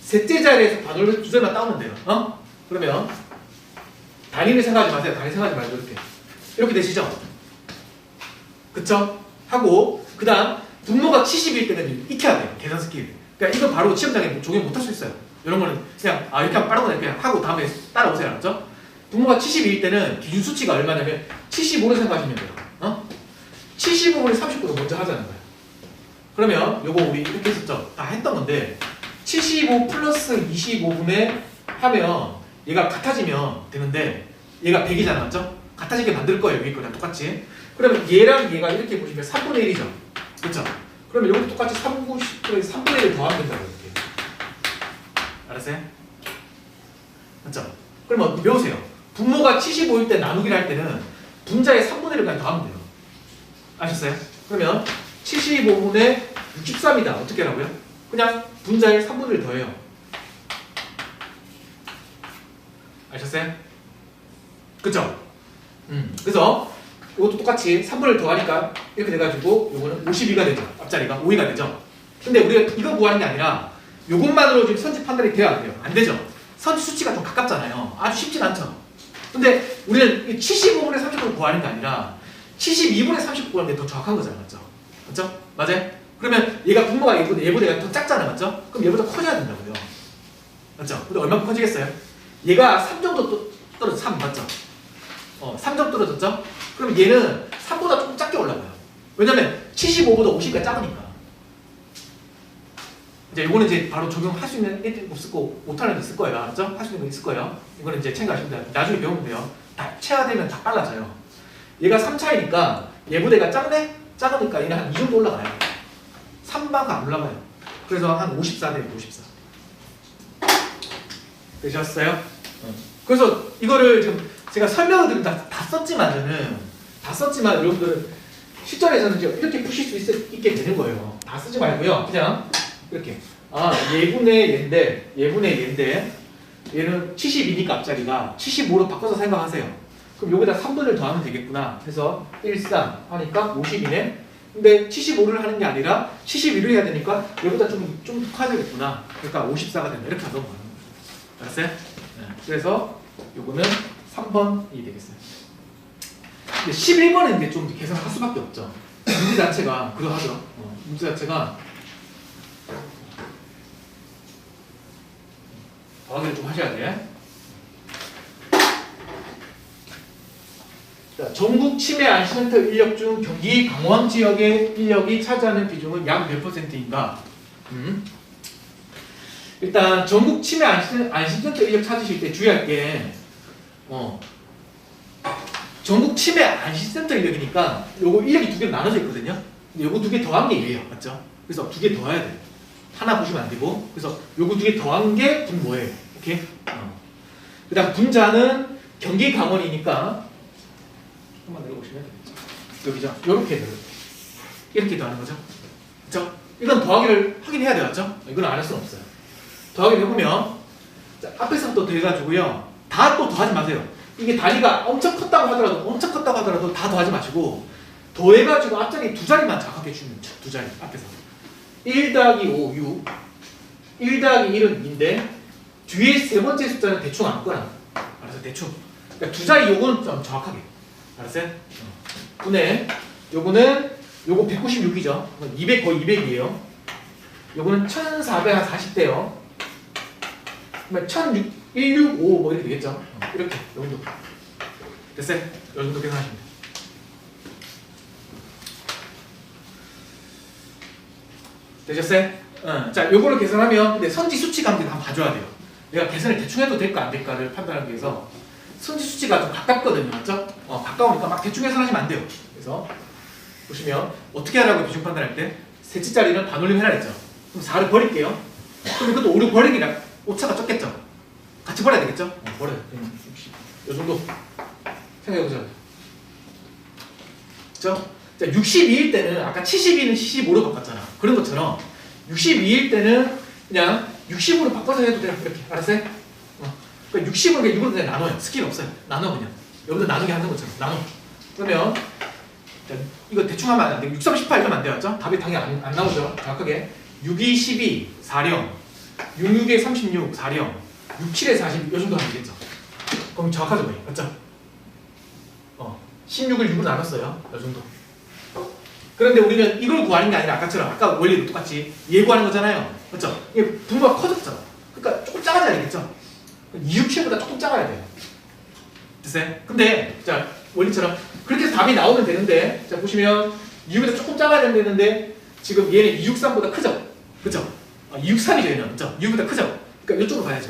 셋째 자리에서 반올림 두 자리만 따오면 돼요. 그러면 단위를 생각하지 마세요. 단위 생각하지 말고 이렇게 되시죠? 그쵸? 하고 그 다음 분모가 70일 때는 익혀야 돼요. 계산 스킬. 그러니까 이거 바로 시험장에 적용 못할 수 있어요. 이런 거는 그냥 이렇게 하면 빠른 거는 그냥 하고 다음에 따라오세요. 알았죠? 분모가 72일 때는 기준 수치가 얼마냐면 75로 생각하시면 돼요. 75분의 39도 먼저 하자는 거예요. 그러면 요거 우리 이렇게 했었죠? 다 했던 건데 75 플러스 25분의 하면 얘가 같아지면 되는데 얘가 100이잖아. 맞죠? 같아지게 만들 거예요. 위에 거랑 똑같이. 그러면 얘랑 얘가 이렇게 보시면 3분의 1이죠. 그렇죠? 그러면 여기도 똑같이 3분의 1을 더하면 된다고 이렇게. 알았어요? 맞죠? 그러면 외우세요. 분모가 75일 때 나누기를 할 때는 분자의 3분의 1을 그냥 더하면 돼요. 아셨어요? 그러면 75분의 63이다. 어떻게 하라고요? 그냥 분자의 3분의 1 더해요. 아셨어요? 그쵸? 그래서 이것도 똑같이 3분의 1 더하니까 이렇게 돼가지고 요거는 52가 되죠. 앞자리가 5위가 되죠. 근데 우리가 이거 구하는 게 아니라 요것만으로 지금 선지 판단이 돼야 안 돼요. 안 되죠? 선지 수치가 좀 가깝잖아요. 아주 쉽진 않죠. 근데 우리는 75분의 30분을 구하는 게 아니라 72분의 30 구하는 게 더 정확한 거잖아요. 맞죠? 맞죠? 맞아요? 그러면 얘가 분모가 얘보다 더 작잖아요. 맞죠? 그럼 얘보다 커져야 된다고요. 맞죠? 근데 얼마큼 커지겠어요? 얘가 3 정도 떨어져. 3 맞죠? 3 정도 떨어졌죠? 그럼 얘는 3보다 조금 작게 올라가요. 왜냐면 75보다 50가 작으니까. 이제 이거는 이제 바로 적용할 수 있는 애들 없을 거 못하는 애 있을 거예요. 알았죠? 할 수 있는 거 있을 거예요. 이거는 이제 챙겨가시면 돼요. 나중에 배우면 돼요. 다 체화되면 다 빨라져요. 얘가 3차이니까 얘보다 작네? 작으니까 얘는 한 이 정도 올라가요. 3바가 안 올라가요. 그래서 한 54 돼요. 54. 되셨어요? 그래서 이거를 지금 제가 설명을 드리면 다 썼지만 여러분들 실전에서는 이렇게 푸실 수 있게 되는 거예요. 다 쓰지 말고요. 그냥 이렇게 얘분의 얘인데 얘는 72니까 앞자리가 75로 바꿔서 생각하세요. 그럼 여기다 3분을 더하면 되겠구나 해서 13 하니까 50이네. 근데 75를 하는 게 아니라 71을 해야 되니까 여기다 좀 커야되겠구나. 그러니까 54가 된다. 이렇게 하는 거예요. 알았어요? 네. 그래서 요거는 3번이 되겠어요. 근데 11번은 이제 좀 계산을 할 수밖에 없죠. 문제 자체가 그러하죠. 문제 자체가 더하기를 좀 하셔야 돼. 자, 전국 치매 안심센터 인력 중 경기 강원 지역의 인력이 차지하는 비중은 약 몇 %인가? 일단 전국 치매 안심센터 인력 찾으실 때 주의할 게 전국 치매 안심센터 인력이니까 요거 인력이 두 개로 나눠져 있거든요. 근데 요거 두 개 더한 게 얘예요. 맞죠? 그래서 두 개 더해야 돼요. 하나 보시면 안 되고. 그래서 요거 두 개 더한 게 분모예요. 오케이? 그 다음 분자는 경기 강원이니까 한번 내려보시면 되겠죠. 여기죠. 요렇게 이렇게 더하는 거죠. 그쵸? 이건 더하기를 하긴 해야 되겠죠? 이건 안 할 수는 없어요. 더하기를 해보면 자, 앞에서부터 더해가지고요. 다 또 더하지 마세요. 이게 단위가 엄청 컸다고 하더라도 다 더하지 마시고 더해가지고 앞자리 두 자리만 정확하게 주면 돼요. 두 자리 앞에서 1 더하기 5, 6 1 더하기 1은 2인데 뒤에 세 번째 숫자는 대충 아무거나 알았어? 대충 그러니까 두 자리 요거는 좀 정확하게 알았어요? 분의 요거는 요거 196이죠 200 거의 200이에요 요거는 1440대요 그러면 165 뭐 이렇게 되겠죠 이렇게 요 정도 됐어요? 요 정도 계산하시면 돼요 되셨어요? 자, 요거를 계산하면 근데 선지 수치 관계도 한번 봐줘야 돼요. 내가 계산을 대충 해도 될까 안 될까를 판단하기 위해서 선지 수치가 좀 가깝거든요, 맞죠? 가까우니까 막 대충 계산하시면 안 돼요. 그래서 보시면 어떻게 하라고 비중 판단할 때 셋째 자리는 반올림 해라 했죠. 그럼 4를 버릴게요. 그럼 이것도 5를 버리기랑 오차가 적겠죠? 같이 버려야 되겠죠? 버려요. 요 정도 생각해보자. 그죠? 자, 62일 때는 아까 72는 75로 바꿨잖아. 그런 것처럼 62일 때는 그냥 60으로 바꿔서 해도 돼요. 이렇게. 알았어요? 그러니까 60을 그냥 6으로 그냥 나눠요. 스킬 없어요. 나눠 그냥. 여기서 나누게 하는 것처럼 나눠. 그러면 이거 대충 하면 안 돼. 6, 3, 18 이러면 안 돼요. 맞죠? 답이 당연히 안 나오죠. 정확하게. 6, 2, 12, 4령. 6, 6에 36, 4령. 6, 7에 40, 이 정도 하면 되겠죠. 그럼 정확하죠, 거의. 맞죠? 16을 6으로 나눴어요. 이 정도. 그런데 우리는 이걸 구하는 게 아니라 아까처럼 아까 원리도 똑같이 얘 구하는 거잖아요. 맞죠? 이게 분모가 커졌잖아. 그러니까 조금 작아져야 되겠죠? 2, 6, 7보다 조금 작아야 돼요. 됐어요? 근데 자 원리처럼 그렇게 해서 답이 나오면 되는데 자 보시면 2보다 조금 작아야 되는데 지금 얘는 263보다 크죠? 그쵸? 263이죠 얘는. 그쵸? 2보다 크죠? 그러니까 이쪽으로 가야죠.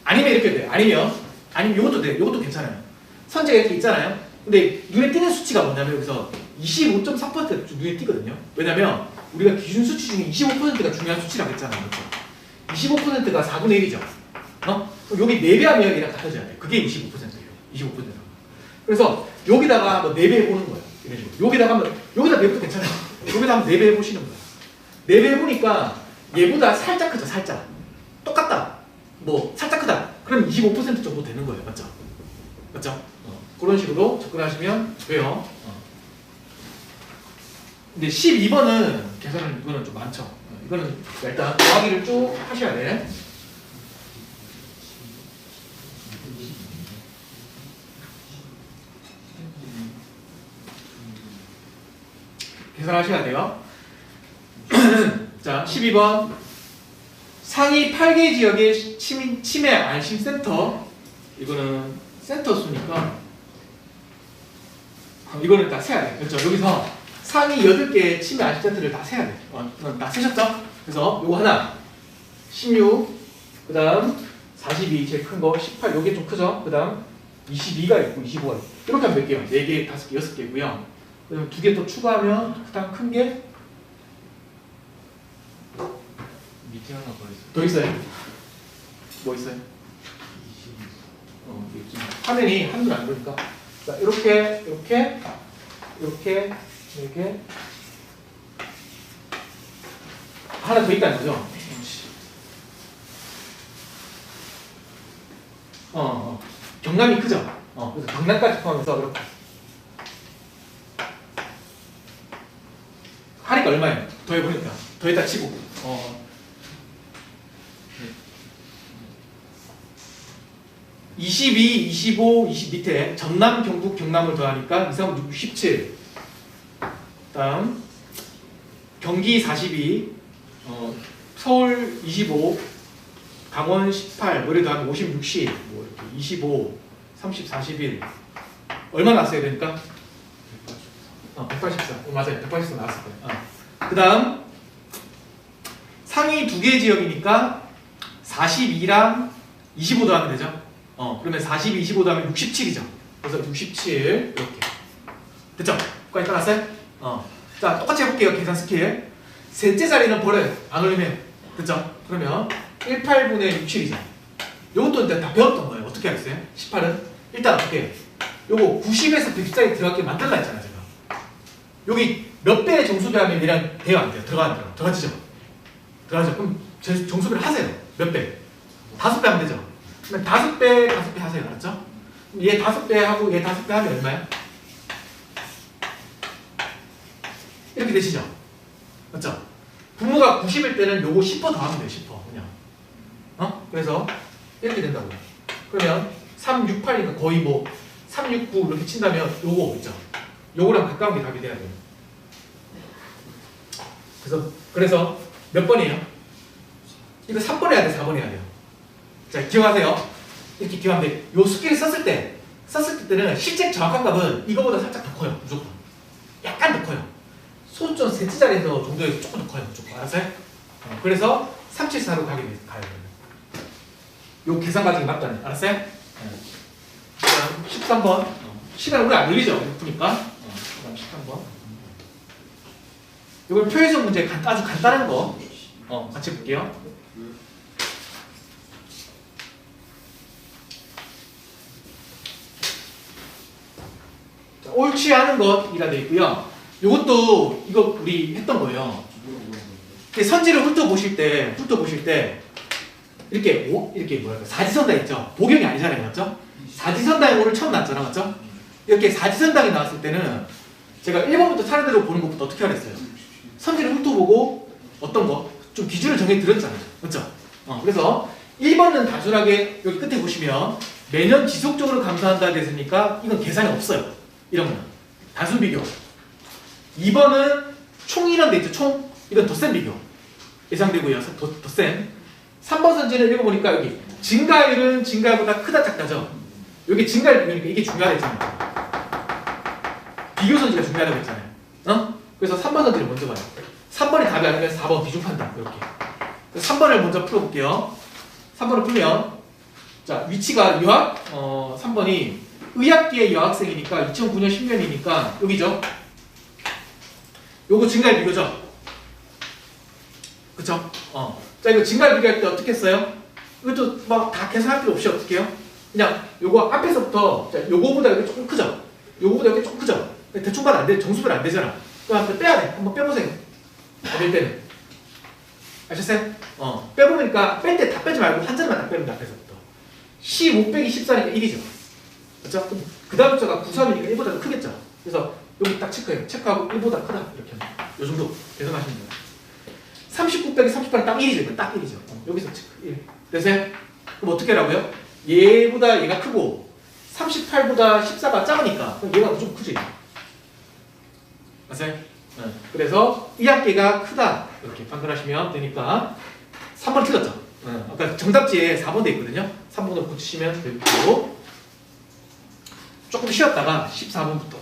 아니면 이렇게 돼요. 아니면 이것도 돼요. 이것도 괜찮아요. 선제가 이렇게 있잖아요. 근데 눈에 띄는 수치가 뭐냐면 여기서 25.4%가 눈에 띄거든요. 왜냐면 우리가 기준 수치 중에 25%가 중요한 수치라고 했잖아요. 그렇죠? 25%가 4분의 1이죠. 여기 4배하면 얘랑 같아져야 돼. 그게 25%예요. 25%가. 그래서 여기다가 한번 4배 해보는 거예요. 이런 식으로. 여기다 4배도 괜찮아요. 여기다 한번 4배 해보시는 거예요. 4배 해보니까 얘보다 살짝 크죠. 살짝. 똑같다. 뭐 살짝 크다. 그럼 25% 정도 되는 거예요. 맞죠? 맞죠? 그런 식으로 접근하시면 돼요. 근데 12번은 계산은 이거는 좀 많죠. 이거는 일단 더하기를 쭉 하셔야 돼. 계산하셔야 돼요. 자, 12번 상위 8개 지역의 치매 안심센터 이거는 센터 수니까 이거는 다 세야 돼. 그렇죠? 여기서 상위 8개의 치매 안심센터를 다 세야 돼. 다 세셨죠? 그래서 요거 하나 16, 그 다음 42 제일 큰 거, 18 요게 좀 크죠? 그 다음 22가 있고 25가 있고 이렇게 하면 몇 개요? 4개, 5개, 6개고요. 그 다음 2개 더 추가하면 그 다음 큰 게 밑에 하나 더 있어요. 더 있어요? 뭐 있어요? 화면이 한눈 안 보니까 자 이렇게 하나 더 있다는 거죠? 경남이 크죠? 그래서 경남까지 포함해서 이렇게 하니까 얼마예요? 더해보니까 더했다 치고 22, 25, 20 밑에 전남, 경북, 경남을 더하니까 2, 3, 6, 17 다음 경기 42 서울 25 강원 18 머리 더하면 50, 60 뭐 이렇게 25 30, 41 얼마 나왔어야 되니까? 184 맞아요 184 나왔을 거예요 그 다음 상위 2개 지역이니까 42랑 25 더하면 되죠? 그러면 42, 25 더하면 67이죠. 그래서 67 이렇게 됐죠? 거기 따랐어요? 자 똑같이 해볼게요. 계산 스킬 셋째 자리는 버려요. 안 올리면 됐죠? 그러면 18분의 67이죠. 요것도 일단 다 배웠던 거예요. 어떻게 하겠어요? 18은 일단 어떻게 해요? 요거 90에서 110짜리 들어가게 만들라 했잖아요. 제가 여기 몇 배의 정수배하면 얘랑 돼요? 안 돼요? 들어가지죠? 들어가죠? 그럼 정수배를 하세요. 몇 배? 5배 하면 되죠? 그러면 5배 하세요. 알았죠? 얘 5배 하고 얘 5배 하면 얼마야? 이렇게 되시죠? 맞죠? 분모가 90일 때는 요거 10% 더하면 돼요. 10% 그냥. 그래서 이렇게 된다고요. 그러면 368이니까 거의 뭐 369 이렇게 친다면 요거 있죠? 요거랑 가까운 게 답이 돼야 돼요. 그래서 몇 번이에요? 이거 3번 해야 돼, 4번 해야 돼요. 자, 기억하세요. 이렇게 기억하면 돼. 요 스킬을 썼을 때는 실제 정확한 값은 이거보다 살짝 더 커요. 무조건. 약간 더 커요. 소수점 셋째 자리에서 정도에서 조금 더 커요. 무조건. 알았어요? 그래서 374로 가야 돼요. 요 계산 과정이 맞다네. 알았어요? 그다음 13번. 시간 오래 안 걸리죠? 예쁘니까. 그다음 13번. 이걸 표해서 문제 아주 간단한 거 같이 볼게요. 자, 옳지 않은 것이라 되어 있고요. 이것도 이거 우리 했던 거예요. 선지를 훑어보실 때 이렇게 뭐랄까 사지선다 있죠. 복용이 아니잖아요, 맞죠? 사지선다에 오늘 처음 났잖아, 맞죠? 이렇게 사지선당이 나왔을 때는 제가 1번부터 차례대로 보는 것부터 어떻게 하랬어요? 선지를 훑어보고 어떤 거? 좀 기준을 정해드렸잖아요. 그렇죠? 그래서 1번은 단순하게 여기 끝에 보시면 매년 지속적으로 감소한다 됐으니까 이건 계산이 없어요. 이런 거는. 단순 비교. 2번은 총이란 데 있죠. 총. 이건 덧셈 비교. 예상되고요. 덧셈. 3번 선지는 읽어보니까 여기 증가율은 증가율보다 크다 작다죠. 여기 증가율 비교니까 이게 중요하겠잖아요. 비교 선지가 중요하다고 했잖아요. 그래서 3번 선지를 먼저 봐요. 3번이 답이 아니면 4번 비중 판단. 이렇게. 3번을 먼저 풀어볼게요. 3번을 풀면 자 위치가 유학 3번이 의학계의 여학생이니까 2009년 10년이니까 여기죠. 요거 증가율 비교죠. 그쵸? 자 이거 증가율 비교할 때 어떻게 했어요? 이것도 막 다 계산할 필요 없이 어떻게 해요? 그냥 요거 앞에서부터 자 요거보다 여기 조금 크죠? 요거보다 여기 조금 크죠? 대충 봐도 안 돼. 정수별 안 되잖아. 그럼 한번 빼야 돼. 한번 빼보세요. 될 때는. 아셨어요? 빼보니까 뺄 때 다 빼지 말고 한 자리만 다 뺍니다. 앞에서부터. 15 빼기 14니까 1이죠. 그렇죠? 그 다음 숫자가 93이니까 1보다 더 크겠죠. 그래서 여기 딱 체크해요. 체크하고 1보다 크다. 이렇게 합니다. 요 정도 계산하시면 돼요. 39 빼기 38은 딱 1이죠. 이거 딱 1이죠. 여기서 체크 1. 되세요? 그럼 어떻게 하라고요? 얘보다 얘가 크고 38보다 14가 작으니까 그럼 얘가 좀 크지. 맞아요? 그래서 이 학계가 크다 이렇게 판단하시면 되니까 3번 틀렸죠? 아까 정답지에 4번 돼 있거든요. 3번으로 붙이시면 되고 조금 쉬었다가 14번부터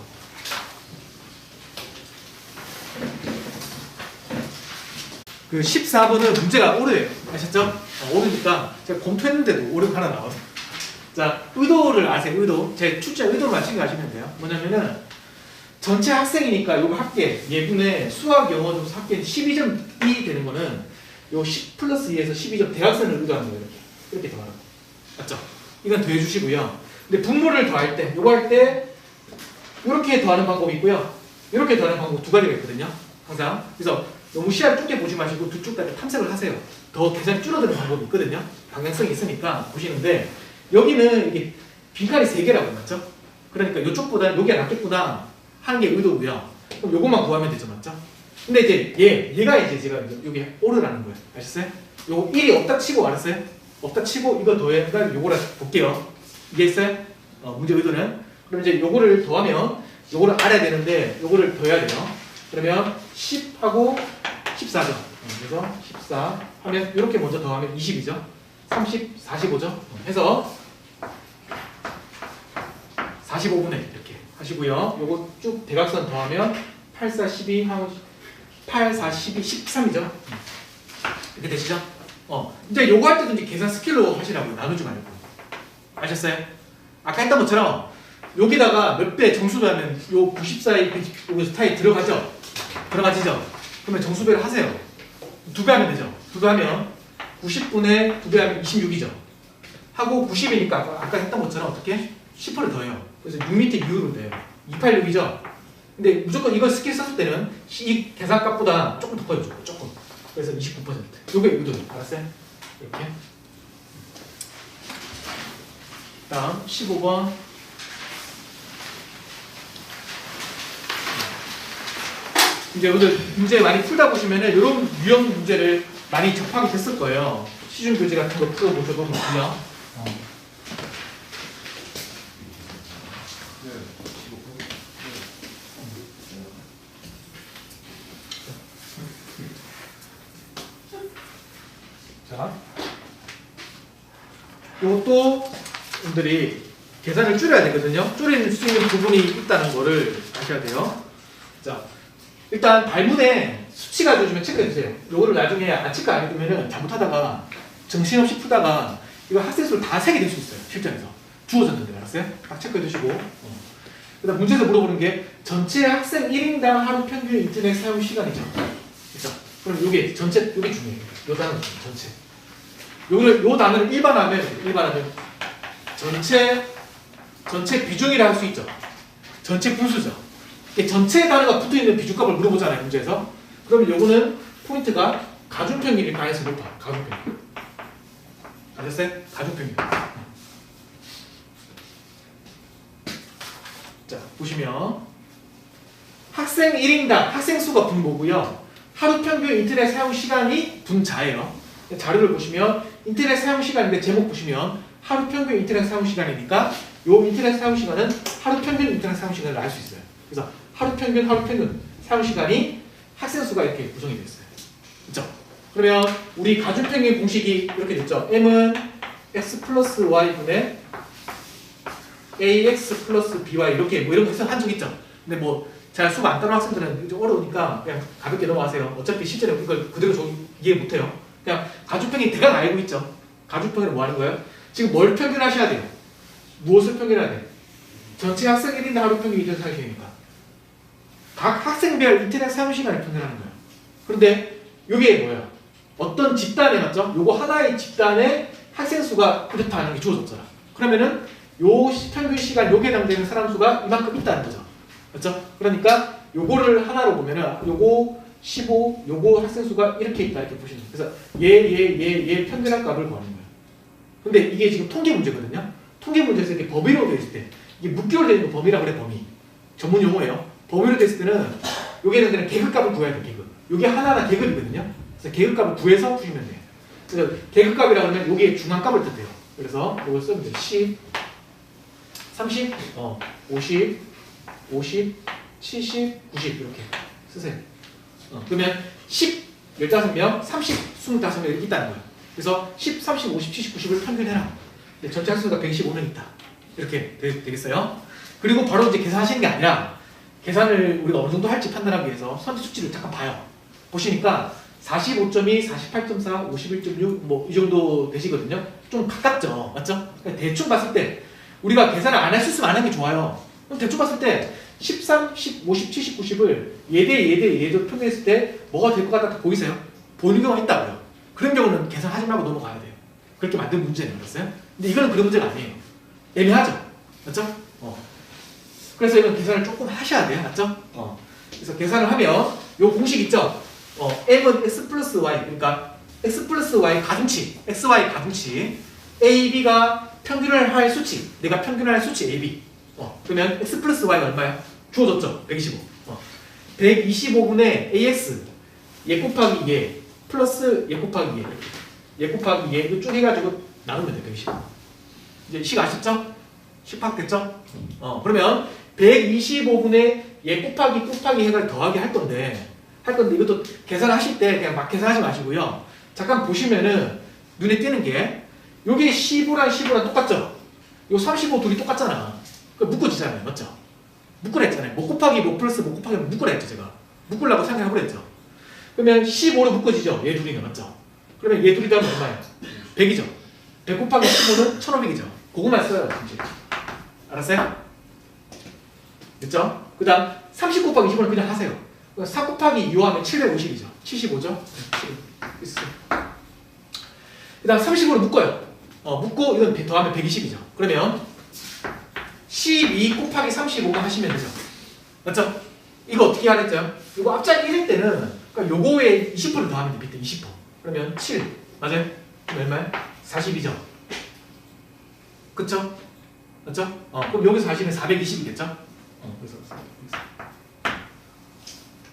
그 14번은 문제가 오류예요. 아셨죠? 오류니까 제가 검토했는데도 오류가 하나 나와요. 자, 의도를 아세요? 의도. 제 출제 의도만 챙겨가시면 돼요. 뭐냐면은 전체 학생이니까 요거 합계 예분의 수학, 영어, 점수 합계는 12점이 되는 거는 요 10 플러스 2에서 12점 대학생을 의도하는 거예요. 이렇게 더하라고. 맞죠? 이건 더해주시고요. 근데 분모를 더할 때, 요거 할 때 이렇게 더하는 방법이 있고요. 이렇게 더하는 방법 두 가지가 있거든요. 항상. 그래서 너무 시야를 좁게 보지 마시고 두 쪽 다 탐색을 하세요. 더 계산이 줄어드는 방법이 있거든요. 방향성이 있으니까 보시는데 여기는 이게 빈칸이 3개라고 맞죠? 그러니까 이쪽보다는 여기가 낫겠구나 하는 게 의도고요. 그럼 요것만 구하면 되죠, 맞죠? 근데 이제 얘가 이제 제가 여기 오르라는 거예요. 아셨어요? 요거 1이 없다 치고 알았어요? 없다 치고 이거 더해가 요거를 볼게요. 이해했어요? 문제 의도는. 그럼 이제 요거를 더하면 요거를 알아야 되는데 요거를 더해야 돼요. 그러면 10하고 14죠. 그래서 14 하면 이렇게 먼저 더하면 20이죠. 30, 45죠. 해서 45분의 이렇게 하시고요. 요거 쭉 대각선 더하면 8, 4, 12 하고 8, 4, 12, 13이죠. 이렇게 되시죠? 이제 요거 할 때도 이제 계산 스킬로 하시라고요. 나누지 말고. 아셨어요? 아까 했던 것처럼 여기다가 몇 배 정수배 하면 요 94의 요 스타일 들어가죠? 들어가지죠? 그러면 정수배를 하세요. 2배 하면 되죠? 2배 하면 90분의 2배 하면 26이죠? 하고 90이니까 아까 했던 것처럼 어떻게? 10%를 더해요. 그래서 6 밑에 6을 더해요. 286이죠? 근데 무조건 이걸 스킬 썼을 때는 이 계산값보다 조금 더 커요. 조금. 그래서 29%. 요게 의도죠. 알았어요? 이렇게. 다음 15번. 이제 오늘 문제 많이 풀다 보시면은 이런 유형 문제를 많이 접하게 됐을 거예요. 시중 교재 같은 거 풀어보셔도 좋고요. 자, 이것도 분들이 계산을 줄여야 되거든요. 줄일 수 있는 부분이 있다는 거를 아셔야 돼요. 자, 일단 발문에 수치가 주시면 체크해주세요. 요거를 나중에 체크 안 해두면은 잘못하다가 정신없이 풀다가 이거 학생 수를 다 세게 될 수 있어요. 실전에서. 주어졌는데 알았어요? 딱 체크해두시고. 그 다음 문제에서 물어보는 게 전체 학생 1인당 하루 평균 인터넷 사용 시간이죠. 그죠? 그럼 요게 전체, 요게 중요해요. 요 단어는 전체. 요 단어를 일반하면 전체 비중이라 할 수 있죠. 전체 분수죠. 전체 단어가 붙어있는 비중값을 물어보잖아요. 문제에서. 그러면 요거는 포인트가 가중평균일 가능성이 높아. 가중평균. 아셨어요? 가중평균. 자, 보시면 학생 1인당 학생 수가 분모고요. 하루 평균 인터넷 사용 시간이 분자예요. 자료를 보시면 인터넷 사용 시간인데 제목 보시면 하루 평균 인터넷 사용 시간이니까 요 인터넷 사용 시간은 하루 평균 인터넷 사용 시간을 알 수 있어요. 그래서 하루 평균 사용 시간이 학생 수가 이렇게 구성이 되어 있어요. 그렇죠? 그러면 우리 가중평균 공식이 이렇게 됐죠. m은 x 플러스 y 분의 ax 플러스 by 이렇게 뭐 이런 거 한 적 있죠. 근데 뭐 잘 수가 안 따는 학생들은 좀 어려우니까 그냥 가볍게 넘어가세요. 어차피 실제로 이걸 그대로 이해 못해요. 그냥 가중평균 대강 알고 있죠. 가중평균은 뭐 하는 거예요? 지금 뭘 평균하셔야 돼요? 무엇을 평균해야 돼? 전체 학생 1인당 하루 평균 인터넷 사용 시간이니까 각 학생별 인터넷 사용 시간을 평균하는 거예요. 그런데 이게 뭐야? 어떤 집단에 맞죠? 요거 하나의 집단에 학생 수가 그렇다는 게 주어졌잖아. 그러면은 요 평균 시간 요게 해당되는 사람 수가 이만큼 있다는 거죠. 맞죠? 그러니까 요거를 하나로 보면은 요거 15, 요거 학생 수가 이렇게 있다 이렇게 보시는 거예요. 그래서 얘 평균한 값을 구하는 거예요. 근데 이게 지금 통계 문제거든요. 통계 문제에서 이렇게 범위로 되어 있을 때 이게 묶기로 되어 있는 거 범위라고 그래. 범위. 전문 용어예요. 범위로 되어 있을 때는 요게 해당되는 계급값을 구해야 돼요. 계급. 요게 하나하나 계급이거든요. 그래서 계급값을 구해서 푸시면 돼요. 그래서 계급값이라고 하면 요게 중앙값을 뜻해요. 그래서 요걸 쓰면 돼요. 10, 30, 50, 50, 70, 90 이렇게 쓰세요. 그러면 10, 15명, 30, 25명 이렇게 있다는 거예요. 그래서 10, 30, 50, 70, 90을 평균해라. 근데 전체 학수가 125명 있다. 이렇게 되겠어요. 그리고 바로 이제 계산하시는 게 아니라 계산을 우리가 어느 정도 할지 판단하기 위해서 선지 수치를 잠깐 봐요. 보시니까 45.2, 48.4, 51.6 뭐 이 정도 되시거든요. 좀 가깝죠. 맞죠? 그러니까 대충 봤을 때 우리가 계산을 안 할 수 있으면 안 하는 게 좋아요. 그럼 대충 봤을 때 13, 10, 50, 70, 90을 얘도 평균했을 때 뭐가 될 것 같다 보이세요? 보이는 경우가 있다고요. 그런 경우는 계산하지 말고 넘어가야 돼요. 그렇게 만든 문제는 알았어요? 근데 이거는 그런 문제가 아니에요. 애매하죠? 맞죠? 그래서 이건 계산을 조금 하셔야 돼요. 맞죠? 그래서 계산을 하면 요 공식 있죠? m은 x 플러스 y 그러니까 x 플러스 y 가중치 xy 가중치 a, b가 평균을 할 수치 내가 평균을 할 수치 a, b 그러면 x 플러스 y가 얼마야? 주어졌죠? 125 125분의 ax 얘 곱하기 얘 플러스 얘 곱하기 얘 곱하기 얘 이거 쭉 해가지고 나누면 돼. 125 이제 식 아시죠? 식 파악됐죠? 그러면 125분의 얘 곱하기 해가지고 더하기 할 건데 이것도 계산하실 때 그냥 막 계산하지 마시고요. 잠깐 보시면은 눈에 띄는 게 요게 15랑 똑같죠? 요 35 둘이 똑같잖아. 그 묶어지잖아요. 맞죠? 묶으라 했잖아요. 뭐 곱하기 뭐 플러스 뭐 곱하기 묶으라 했죠. 제가 묶으려고 생각해보라 했죠. 그러면 15로 묶어지죠. 얘 둘이는. 맞죠? 그러면 얘 둘이 더하면 얼마예요? 100이죠. 100 곱하기 15는 1500이죠. 그거만 써요. 진짜. 알았어요? 됐죠? 그 다음 30 곱하기 15는 그냥 하세요. 4 곱하기 2 하면 750이죠. 75죠? 그 다음 35로 묶어요. 묶고 이건 더하면 120이죠. 그러면 12 곱하기 35가 하시면 되죠. 맞죠? 이거 어떻게 하랬죠? 이거 앞자리 1일 때는 그러니까 요거에 20%를 더하면 돼. 밑에 20%. 그러면 7. 맞아요? 그럼 얼마야? 42죠. 그쵸? 맞죠? 그럼 여기서 하시면 420이겠죠? 그래서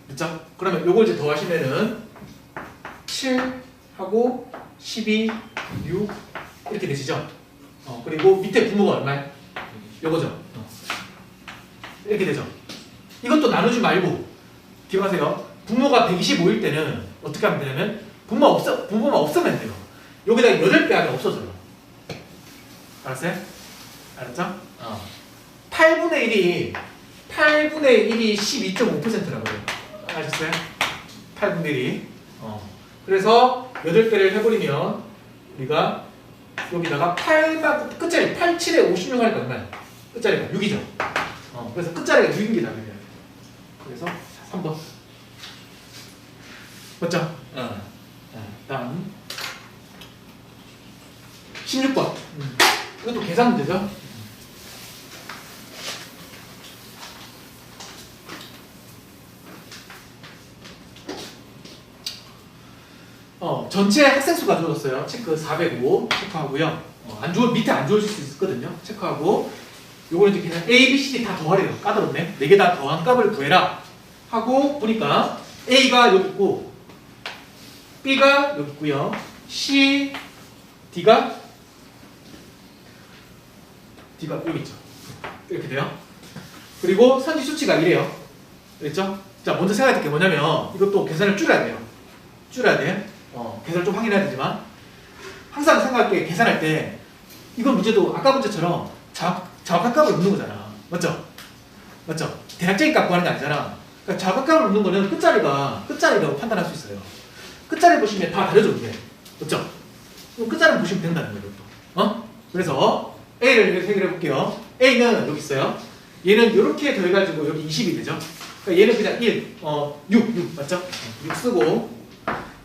됐죠? 그러면 요걸 이제 더하시면은 7하고 12, 6 이렇게 되시죠? 그리고 밑에 분모가 얼마야? 요거죠? 이렇게 되죠? 이것도 나누지 말고 기억하세요. 분모가 125일 때는 어떻게 하면 되냐면 분모만 없으면 돼요. 여기다가 8배 하면 없어져요. 알았어요? 알았죠? 8분의 1이 12.5%라고요. 아셨어요? 8분의 1이. 그래서 8배를 해버리면 우리가 여기다가 8만 끝자리 8, 7에 56 하니까 얼마야? 끝자리가 6이죠. 그래서 끝자리가 6인 게 답이에요. 그래서 3번. 맞죠? 다음 16번. 이것도 계산 문제죠? 전체 학생 수가 주어졌어요. 체크 405 체크하고요. 밑에 안 주어질 수 있거든요. 체크하고 요거는 이제 그냥 A, B, C, D 다 더하래요. 까다롭네. 4개 다 더한 값을 구해라. 하고 보니까 A가 여기 있고 B가 여기 있고요. C, D가 여기 있죠. 이렇게 돼요. 그리고 선지 수치가 이래요. 그랬죠? 자, 먼저 생각할 게 뭐냐면 이것도 계산을 줄여야 돼요. 줄여야 돼. 계산을 좀 확인해야 되지만 항상 생각할 게 계산할 때 이건 문제도 아까 문제처럼 정확한 값을 넣는 거잖아. 맞죠? 맞죠? 대략적인 값 구하는 게 아니잖아. 그러니까 정확한 값을 넣는 거는 끝자리라고 판단할 수 있어요. 끝자리 보시면 다 다르죠, 이게. 맞죠? 그럼 끝자리 보시면 된다는 거예요, 이것도. 그래서 A를 이렇게 해결해 볼게요. A는 여기 있어요. 얘는 이렇게 더해가지고 여기 20이 되죠. 그러니까 얘는 그냥 6 맞죠? 6 쓰고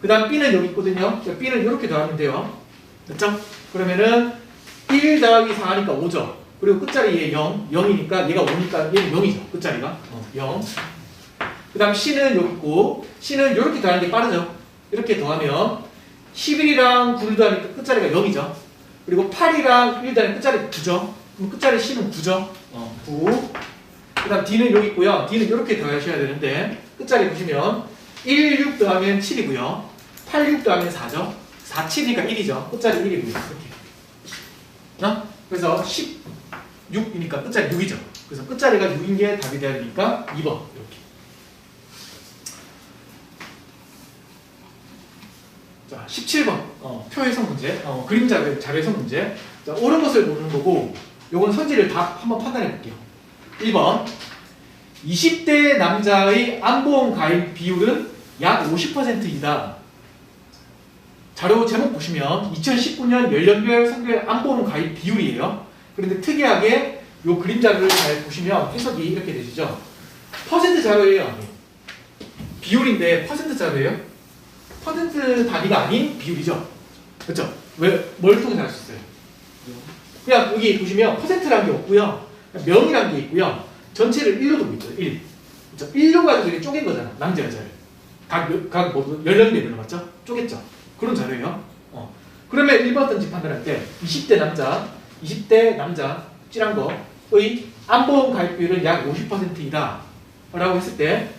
그 다음 B는 여기 있거든요. 그러니까 B는 이렇게 더하면 돼요. 맞죠? 그러면은 1 더하기 4 하니까 5죠. 그리고 끝자리에 0이니까 얘가 5니까 얘는 0이죠. 끝자리가 0. 그 다음 C는 여기 있고 C는 이렇게 더하는 게 빠르죠. 이렇게 더하면 11이랑 9를 더하니까 끝자리가 0이죠. 그리고 8이랑 1 더하니까 끝자리 9죠. 그럼 끝자리 C는 9죠. 9. 그 다음 D는 여기 있고요. D는 이렇게 더하셔야 되는데 끝자리 보시면 1, 6 더하면 7이고요. 8, 6 더하면 4죠. 4, 7이니까 1이죠. 끝자리 1이고요. 이렇게. 그래서 16이니까 끝자리 6이죠. 그래서 끝자리가 6인 게 답이 돼야 되니까 2번 이렇게. 자, 17번 표해석 문제, 그림 자료해석 문제. 자, 옳은 것을 모르는 거고 요건 선지를 다 한번 판단해 볼게요. 1번 20대 남자의 암보험 가입 비율은 약 50%이다. 자료 제목 보시면 2019년 연령별 성별 암보험 가입 비율이에요. 그런데 특이하게 요 그림 자료를 잘 보시면 해석이 이렇게 되시죠. 퍼센트 자료예요. 비율인데 퍼센트 자료예요. 퍼센트 단위가 아닌 비율이죠. 그렇죠? 뭘 통해서 알 수 있어요? 그냥 여기 보시면 퍼센트라는 게 없고요. 명이라는 게 있고요. 전체를 1로 두고 있죠. 1. 그렇죠? 1로 가지고 이렇게 쪼갠 거잖아. 남자 여자를. 각 연령대별로 맞죠? 쪼갰죠. 그런 자료예요. 그러면 1번 던지 판단할 때 20대 남자 찔한 거의 암보험 가입 비율은 약 50%이다 라고 했을 때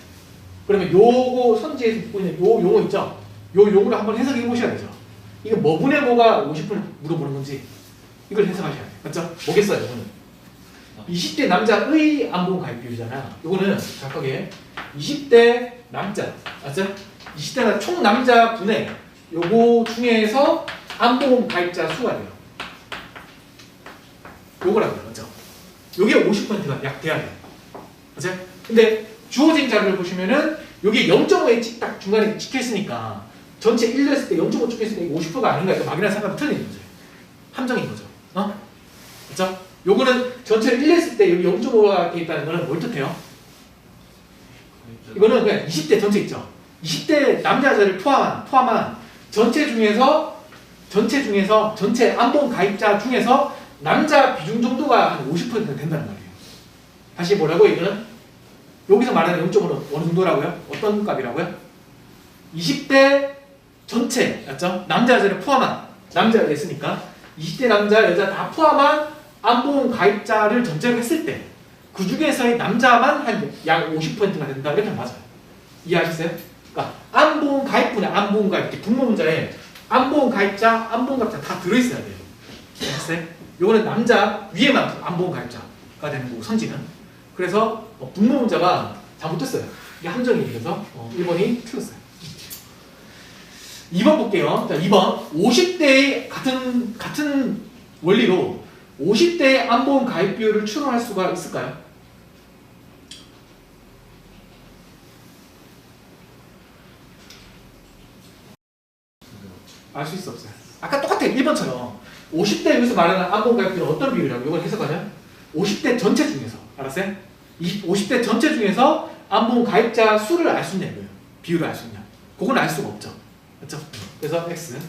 그러면 요거 선지에서 보이는 요 용어 있죠? 요 용어를 한번 해석해 보셔야 되죠. 이거 뭐분의 뭐가 50% 물어보는 건지 이걸 해석하셔야 돼요. 맞죠? 뭐겠어요, 이거는? 20대 남자의 암보험 가입 비율이잖아. 요거는 정확하게 20대 남자, 맞죠? 20대 남자 총 남자 분의 요거 중에서 암보험 가입자 수가 돼요. 요거라고요, 맞죠? 요게 50%가 약 돼야 돼요. 맞죠? 근데 주어진 자료를 보시면은 여기 0.5에 딱 중간에 찍혀 있으니까 전체 1로 했을 때 0.5 찍혀 있으니까 50%가 아닌가 해서 막연한 생각이 틀린 거죠. 함정인 거죠. 그렇죠? 요거는 전체를 1로 했을 때 여기 0.5가 돼 있다는 거는 뭘 뜻해요? 이거는 그냥 20대 전체 있죠. 20대 남자 여자를 포함한 전체 암보험 가입자 중에서 남자 비중 정도가 한 50% 된다는 말이에요. 다시 뭐라고 이거는? 여기서 말하는 0.5는 어느 정도라고요? 어떤 값이라고요? 20대 전체, 맞죠? 남자 여자를 포함한 남자 여자 있으니까 20대 남자 여자 다 포함한 암보험 가입자를 전체로 했을 때 그 중에서의 남자만 한 약 50%가 된다 이렇게 맞아요. 이해하셨어요? 그러니까 암보험 가입분의 암보험 가입 이렇게 분모 문자에 암보험 가입자, 암보험 가입자 다 들어있어야 돼요. 이해하셨어요? 요거는 남자 위에만 암보험 가입자가 되는 거고 선지는. 그래서 분모 문자가 잘못됐어요. 이게 함정이 그래서 1번이 틀렸어요. 2번 볼게요. 자, 2번 50대의 같은 원리로 50대의 암보험 가입 비율을 추론할 수가 있을까요? 알 수 있어 없어요? 아까 똑같아요. 1번처럼 50대 여기서 말하는 암보험 가입 비율은 어떤 비율이라고 이걸 해석하면 50대 전체 중에서 알았어요? 50대 전체 중에서 암보험 가입자 수를 알 수 있냐고요. 비율을 알 수 있냐. 그건 알 수가 없죠. 맞죠? 그래서 X.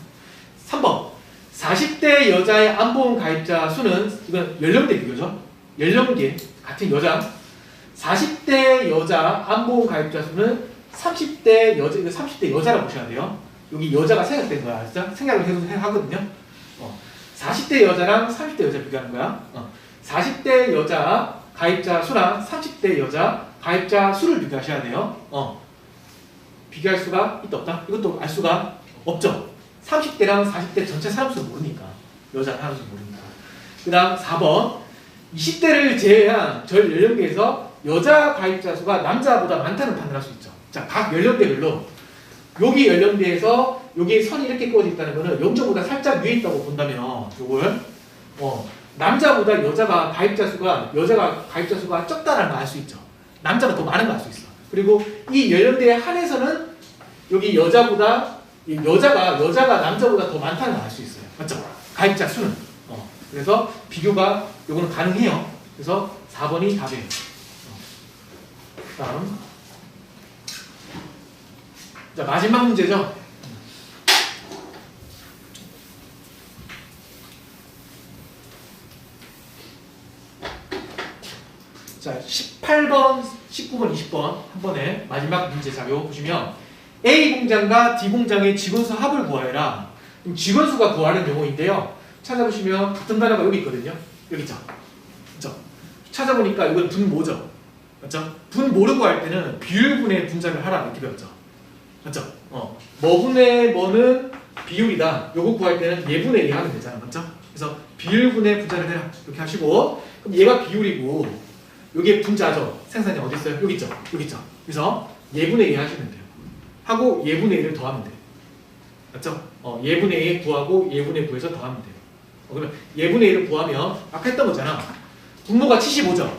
3번 40대 여자의 암보험 가입자 수는 이건 연령대 비교죠. 연령대 같은 여자 40대 여자 암보험 가입자 수는 30대 여자 이거 30대 여자라고 보셔야 돼요. 여기 여자가 생략된 거야. 진짜 생략을 해도 하거든요. 40대 여자랑 30대 여자 비교하는 거야. 40대 여자 가입자 수랑 30대 여자 가입자 수를 비교하셔야 돼요. 비교할 수가 있다 없다? 이것도 알 수가 없죠. 30대랑 40대 전체 사람 수를 모르니까. 여자 사람 수를 모르니까. 그 다음 4번 20대를 제외한 전 연령대에서 여자 가입자 수가 남자보다 많다는 판단을 할 수 있죠. 자, 각 연령대별로 여기 연령대에서 여기 선이 이렇게 그어져 있다는 거는 0점보다 살짝 위에 있다고 본다면 요걸 남자보다 여자가 가입자 수가 적다라는 걸 알 수 있죠. 남자가 더 많은 걸 알 수 있어. 그리고 이 연령대에 한해서는 여기 여자가 남자보다 더 많다는 걸 알 수 있어요. 맞죠? 가입자 수는. 그래서 비교가 요거는 가능해요. 그래서 4번이 답이에요. 다음. 자, 마지막 문제죠. 자, 18번, 19번, 20번 한 번에 마지막 문제 자료 보시면 A 공장과 D 공장의 직원수 합을 구하여라. 직원수가 구하는 용어인데요. 찾아보시면 같은 단어가 여기 있거든요. 여기 있죠. 그렇죠? 찾아보니까 이건 분모죠. 맞죠? 분모를 구할 때는 비율분의 분자를 하라 이렇게 배웠죠. 맞죠? 뭐분의 뭐는 비율이다. 요거 구할 때는 예분의 예 하면 되잖아. 맞죠? 그래서 비율분의 분자를 해라. 이렇게 하시고 그럼 얘가 비율이고 요게 분자죠. 생산량 어디 있어요? 여기 있죠. 여기 있죠. 그래서 예분의 예 하시면 돼요. 하고 예분의 1을 더하면 돼요. 맞죠? 예분의 1 구하고 예분의 9에서 더하면 돼요. 그러면 예분의 1을 구하면 아까 했던 거잖아. 분모가 75죠.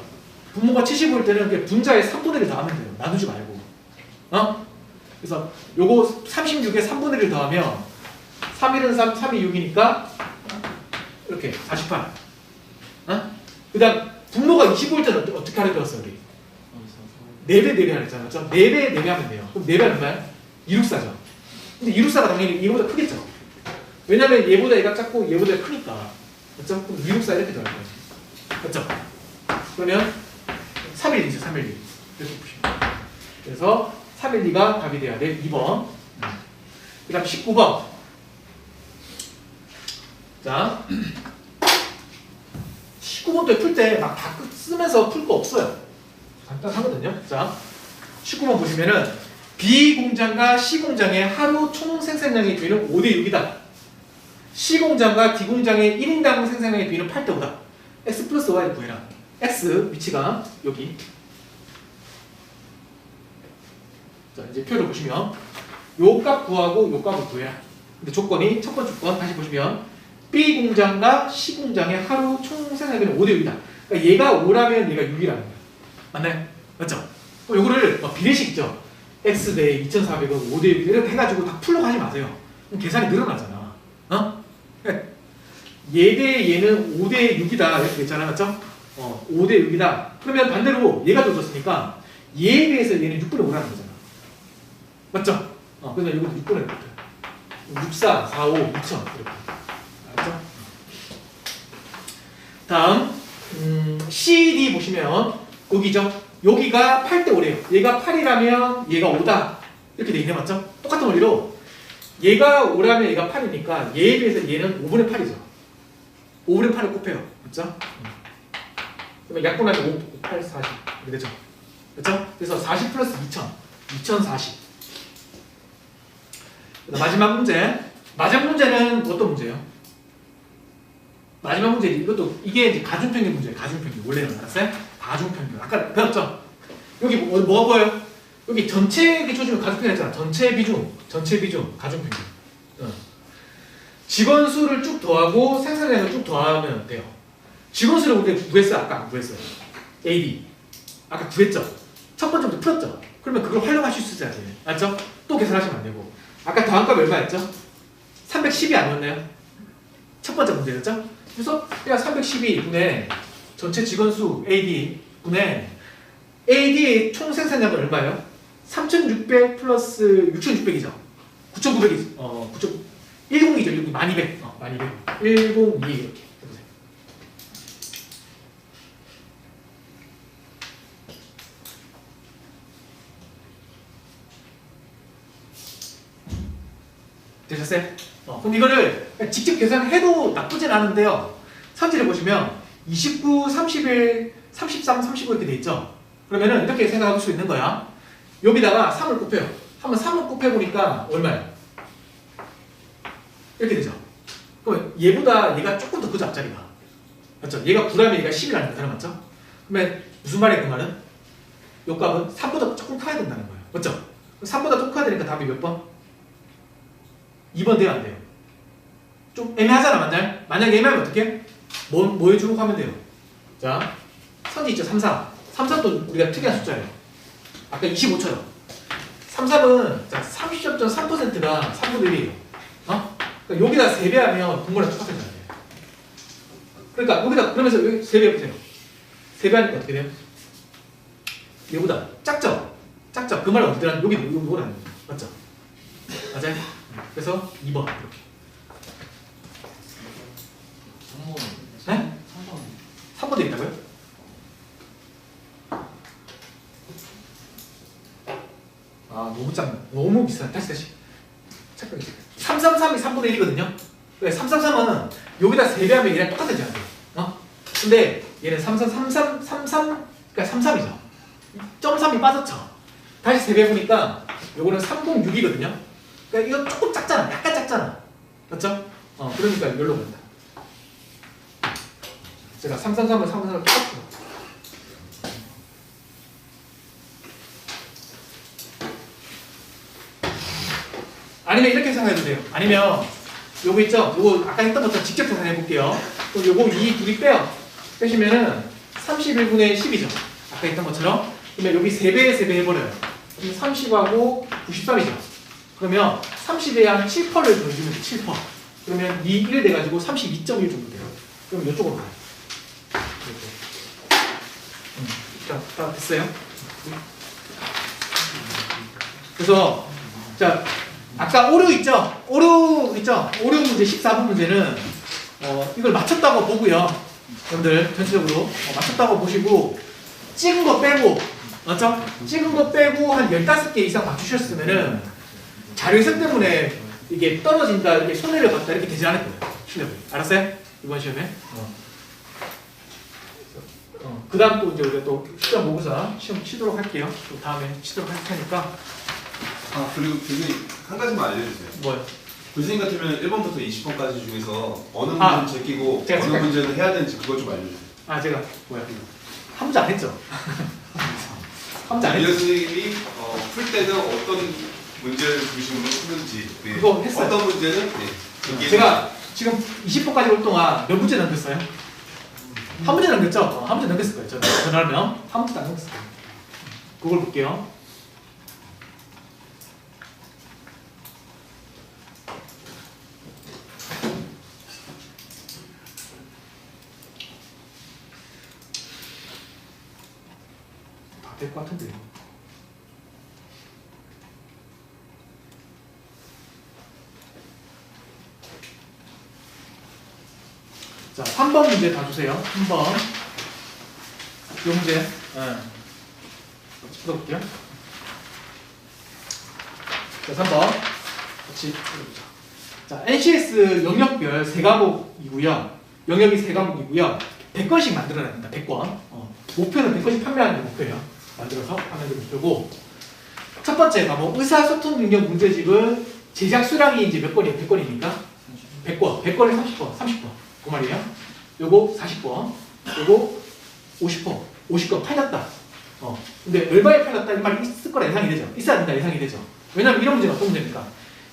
분모가 75일 때는 그 분자의 3분의 1을 더하면 돼요. 나누지 말고. 그래서 요거 36에 3분의 1을 더하면 3일은 3, 3이 6이니까 이렇게 48. 그 다음 분모가 25일 때는 어떻게 하려 배웠어 우리? 4배 4배 하랬잖아. 맞죠? 4배 4배 하면 돼요. 그럼 4배 얼마야? 264죠. 근데 264가 당연히 얘보다 크겠죠. 왜냐면 얘보다 얘가 작고 얘보다 얘가 크니까. 맞죠? 그럼 264 이렇게 더할 거지. 맞죠? 그러면 312죠. 312. 이렇게 보시면 돼요. 그래서 312가 답이 돼야 돼. 2번. 그 다음 19번. 자, 19번도 풀 때 막 다 쓰면서 풀 거 없어요. 간단하거든요. 자, 19번 보시면은 B 공장과 C 공장의 하루 총 생산량의 비율은 5대 6이다. C 공장과 D 공장의 1인당 생산량의 비율은 8대 5다. X 플러스 Y를 구해라. X 위치가 여기. 자, 이제 표를 보시면 요 값 구하고 요 값을 구해라. 근데 조건이 첫 번째 조건 다시 보시면 B 공장과 C 공장의 하루 총 생산량은 5대 6이다. 그러니까 얘가 5라면 얘가 6이라는 거야. 맞나요? 맞죠? 그럼 요거를 비례식 있죠? X 대 2400은 5대 6 이렇게 해가지고 다 풀려고 하지 마세요. 그럼 계산이 늘어나잖아. 그러니까 얘 대 얘는 5대 6이다 이렇게 됐잖아. 맞죠? 5대 6이다. 그러면 반대로 얘가 줬으니까 얘에 비해서 얘는 6분의 5라는 거잖아. 맞죠? 그래서 이것도 6분의 5 이렇게 64, 45, 2000 이렇게. 알았죠? 다음 CD 보시면 여기죠? 여기가 8대 5래요. 얘가 8이라면 얘가 5다. 이렇게 돼 있네. 맞죠? 똑같은 원리로 얘가 5라면 얘가 8이니까 얘에 비해서 얘는 5분의 8이죠. 5분의 8을 곱해요. 맞죠? 그러면 약분하면 5, 8, 40 이렇게 되죠. 그렇죠? 그래서 40 플러스 2000, 2040. 마지막 문제. 마지막 문제는 어떤 문제예요? 마지막 문제 이것도 이게 이제 가중평균 문제예요. 가중평균 원래는 알았어요? 가중평균 아까 배웠죠? 여기 뭐가 보여요? 여기 전체 비중을 가중평균 했잖아. 전체 비중 가중평균. 직원 수를 쭉 더하고 생산량을 쭉 더하면 돼요. 직원 수를 우리 구했어요? 아까 안 구했어요? AD 아까 구했죠? 첫 번째부터 풀었죠? 그러면 그걸 활용하실 수 있어야 돼요. 맞죠? 또 계산하시면 안 되고 아까 더한 값 얼마였죠? 310이 아니었나요? 첫 번째 문제였죠? 그래서 그냥 312분의 전체 직원수 AD 분의 AD의 총 생산량은 얼마예요? 3600 플러스 6600이죠. 9900이죠. 10이죠. 1200. 1200. 102 이렇게 해보세요. 되셨어요? 그럼 이거를 직접 계산해도 나쁘진 않은데요. 선지를 보시면 29, 31, 33, 35 이렇게 돼 있죠. 그러면은 이렇게 생각할 수 있는 거야. 여기다가 3을 곱해요. 한번 3을 곱해보니까 얼마야? 이렇게 되죠. 그러면 얘보다 얘가 조금 더 크죠, 앞자리가. 맞죠? 얘가 9라면 얘가 10이라는 거잖아, 맞죠? 그러면 무슨 말이야, 그 말은? 요 값은 3보다 조금 커야 된다는 거예요. 맞죠? 3보다 조금 커야 되니까 답이 몇 번? 2번 돼요, 안 돼요? 좀 애매하잖아, 만약. 만약에 애매하면 어떻게? 뭐 해주고 하면 돼요? 자, 선지 있죠, 3, 4. 3, 4도 우리가 특이한 숫자예요. 아까 25처럼. 3, 3은 자, 30.3%가 3분의 1이에요. 어? 그러니까 여기다 3배하면 분모랑 똑같은 거예요. 그러니까 여기다 그러면서 여기 3배 해보세요. 3배 하니까 어떻게 돼요? 얘보다 작죠? 작죠? 그 말은 어디더라? 여기 요거라는 거죠. 맞죠? 맞아요? 그래서 2번 이렇게. 3번. 네? 3번. 3번 돼 있다고요? 아 너무 작네. 너무 비싸. 다시. 잠깐. 333이 3분의 1이거든요. 왜 333은 여기다 3배하면 얘랑 똑같아져야 돼요. 어? 근데 얘는 33, 그러니까 33이죠. 0.3이 빠졌죠. 다시 3배 해보니까 요거는 306이거든요. 그러니까 이거 조금 작잖아. 약간 작잖아. 맞죠? 그러니까 이걸로 간다. 제가 333을 333을 똑같아요. 아니면 이렇게 생각해도 돼요. 아니면 요거 있죠? 요거 아까 했던 것처럼 직접 계산해 볼게요. 그럼 요거 이 둘이 빼요. 빼시면은 31분의 10이죠. 아까 했던 것처럼. 그러면 여기 3배에 3배 해버려요. 그럼 30하고 93이죠. 그러면 30에 한 7%를 더해주면 돼. 7%. 그러면 1 돼가지고 32.1 정도 돼요. 그럼 이쪽으로 가요. 자, 다 됐어요? 그래서 자 아까 오류 있죠? 오류 있죠? 오류 문제 14번 문제는 이걸 맞췄다고 보고요. 여러분들 전체적으로 맞췄다고 보시고 찍은 거 빼고 맞죠? 찍은 거 빼고 한 15개 이상 맞추셨으면은 자료 해석 때문에 이게 떨어진다, 이렇게 손해를 봤다 이렇게 되지 않을 거예요. 실력이. 알았어요? 이번 시험에. 그 다음 또 이제 우리가 또 시험 모의고사 시험 치도록 할게요. 또 다음에 치도록 할 테니까. 아 그리고 교수님 한 가지만 알려주세요. 뭐요? 교수님 같으면 1번부터 20번까지 중에서 어느 아, 문제는 제끼고 제가 어느 생각- 문제는 해야 되는지 그걸 좀 알려주세요. 아 제가 뭐야? 한 문제 안 했죠? 한 문제 안 했죠? 교수님이 풀 때는 어떤 문제를 중심으로 푸는지 그거 했어요. 어떤 문제는 이게 제가 지금 20번까지 올 동안 몇 문제 남겼어요? 한 문제 남겼죠? 한 문제 남겼을 거예요. 전화하면 한 문제도 안 남겼을 거예요. 그걸 볼게요. 다 될 것 같은데요. 자, 3번 문제 다 주세요. 3번. 이 문제. 네. 풀어볼게요. 자, 3번. 같이 풀어보자. 자, NCS 영역별 3과목이고요. 영역이 3과목이고요. 100건씩 만들어야 됩니다. 100건. 목표는 100건씩 판매하는 게 목표예요. 만들어서 하는 게 목표고. 첫 번째 과목 의사소통 능력 문제집은 제작 수량이 이제 몇 건이에요? 100건이니까 100건. 100건에 30건. 30건. 그 말이에요. 요거 40건. 요거 50건. 50건 팔렸다. 근데 얼마에 팔렸다 이 말이 있을 거라 예상이 되죠. 있어야 된다 예상이 되죠. 왜냐면 이런 문제는 어떤 문제입니까?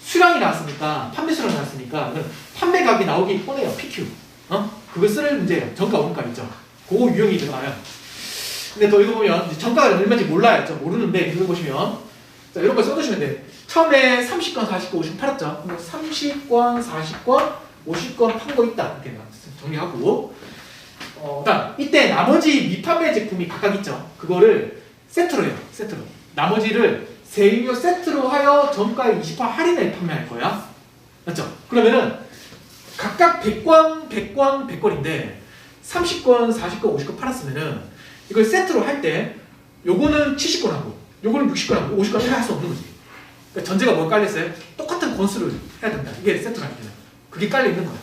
수량이 나왔으니까 판매 수량이 나왔으니까 판매 가격이 나오기 뻔해요. PQ. 그거 쓸 문제예요. 정가 원가 있죠. 그거 유형이 들어가요. 근데 또 이거 보면 이제 정가가 얼마인지 몰라요. 모르는데 이거 보시면 자 이런 거 써두시면 돼. 처음에 30건, 40건, 50건 팔았죠. 그럼 30건, 40건, 50건 판 거 있다. 이렇게 정리하고 그다음 이때 나머지 미판매 제품이 각각 있죠. 그거를 세트로 해요. 세트로. 나머지를 세유료 세트로 하여 정가의 20% 할인을 판매할 거야. 맞죠? 그러면은 각각 100권, 100권, 100건인데 30건, 40건, 50건 팔았으면은 이걸 세트로 할 때 요거는 70건 하고 요거는 60건 하고 50건 할 수 없는 거지. 그러니까 전제가 뭐가 깔렸어요? 똑같은 건수를 해야 된다. 이게 세트로 할 때는. 그게 깔려 있는 거야.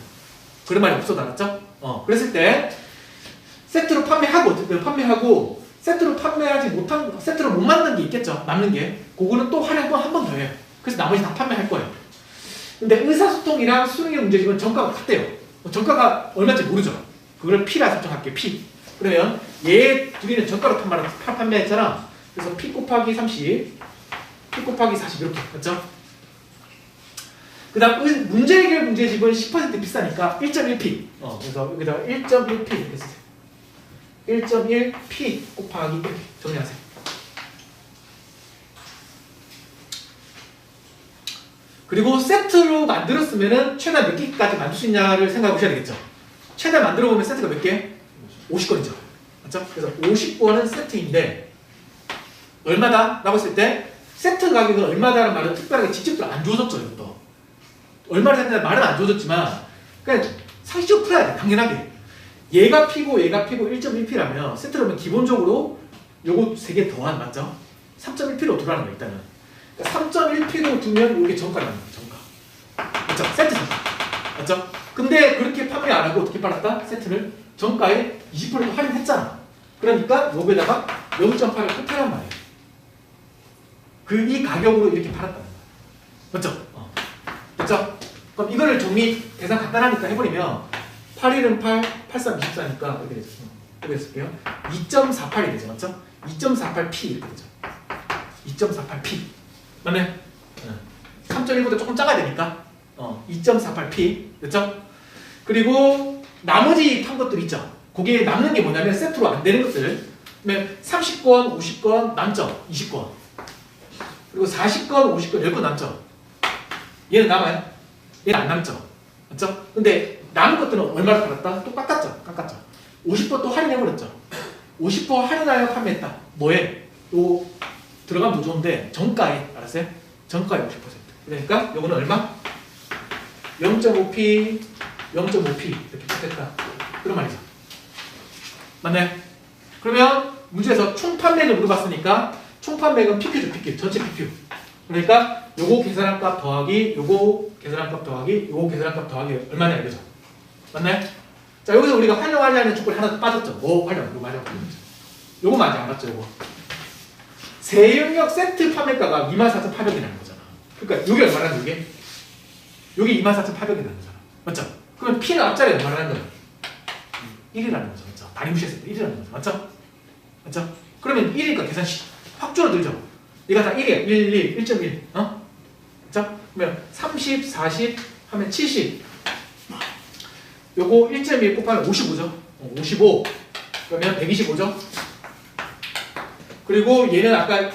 그런 말이 없어도 알았죠? 그랬을 때 세트로 판매하고 세트로 판매하지 못한 세트로 못 만든 게 있겠죠. 남는 게 그거는 또 할인 한 번 더 해요. 그래서 나머지 다 판매할 거예요. 근데 의사소통이랑 수능의 문제집은 정가가 같대요. 정가가 얼마인지 모르죠. 그걸 P라 설정할게요. P. 그러면 얘 둘이는 정가로 판매했잖아. 그래서 P 곱하기 30, P 곱하기 40 이렇게 맞죠? 그 다음 문제 해결 문제집은 10% 비싸니까 1.1P. 그래서 여기다가 1.1P 이렇게 쓰세요. 1.1P 곱하기 이렇게 정리하세요. 그리고 세트로 만들었으면은 최대 몇 개까지 만들 수 있냐를 생각해 보셔야 되겠죠. 최대 만들어 보면 세트가 몇 개? 50건이죠. 맞죠? 그래서 50건은 세트인데 얼마다? 라고 했을 때 세트 가격은 얼마다라는 말은 특별하게 직접적으로 안 주어졌죠. 이것도. 얼마나 했는지 말은 안 주어졌지만 그냥 상식적으로 풀어야 돼. 당연하게. 얘가 P고 1.1P라면 세트라면 기본적으로 요거 3개 더한 맞죠? 3.1P로 두라는 거 일단은. 그러니까 3.1P로 두면 이게 정가라는 거예요. 정가. 맞죠? 세트 정가. 맞죠? 근데 그렇게 판매 안 하고 어떻게 팔았다? 세트를 정가에 20% 할인했잖아. 그러니까 여기에다가 0.8을 곱하란 말이에요. 이 가격으로 이렇게 팔았다는 거야. 맞죠? 맞죠? 그럼 이거를 정리 계산 간단하니까 해버리면 8, 1은 8, 8, 3, 24니까 이렇게 되죠. 이렇게 쓸게요. 2.48이 되죠. 맞죠? 2.48P 이렇게 되죠. 2.48P. 맞네? 3.1보다 조금 작아야 되니까 2.48P. 됐죠? 그리고 나머지 탄 것들 있죠. 거기에 남는 게 뭐냐면 세트로 안 되는 것들. 30건, 50건, 남죠. 20건. 그리고 40건, 50건, 10건 남죠. 얘는 남아요. 얘는 안 남죠. 맞죠? 근데 남은 것들은 얼마를 팔았다? 또 깎았죠. 50% 또 할인해버렸죠. 50% 할인하여 판매했다. 뭐에? 요 들어가면 더 좋은데 정가에 알았어요? 정가에 50%. 그러니까 요거는 얼마? 0.5P, 0.5P 이렇게 됐다. 그런 말이죠. 맞나요? 그러면 문제에서 총 판매를 물어봤으니까 총 판매액은 PQ죠. PQ. 전체 PQ. 그러니까 요거 계산한 값 더하기 요거 계산한 값 더하기 요거 계산한 값 더하기 얼마냐 이거죠. 맞나요? 자 여기서 우리가 활용하려는 조건이 하나 빠졌죠. 뭐 활용? 요거 활용. 요거 아직 안 봤죠. 요거. 세영역 세트 판매가가 24,800이라는 거잖아. 그러니까 요게 얼마라는 요게? 요게 24,800이라는 거잖아. 맞죠? 그러면 P는 앞자리에 얼마라는 거야? 1이라는 거죠. 맞죠? 다리 무시했을 때 1이라는 거죠. 맞죠? 맞죠? 그러면 1이니까 계산 확 줄어들죠. 얘가 다 1이야. 1, 1.1. 그쵸? 그러면 30, 40 하면 70. 요거 1.1 곱하면 55죠. 55. 그러면 125죠. 그리고 얘는 아까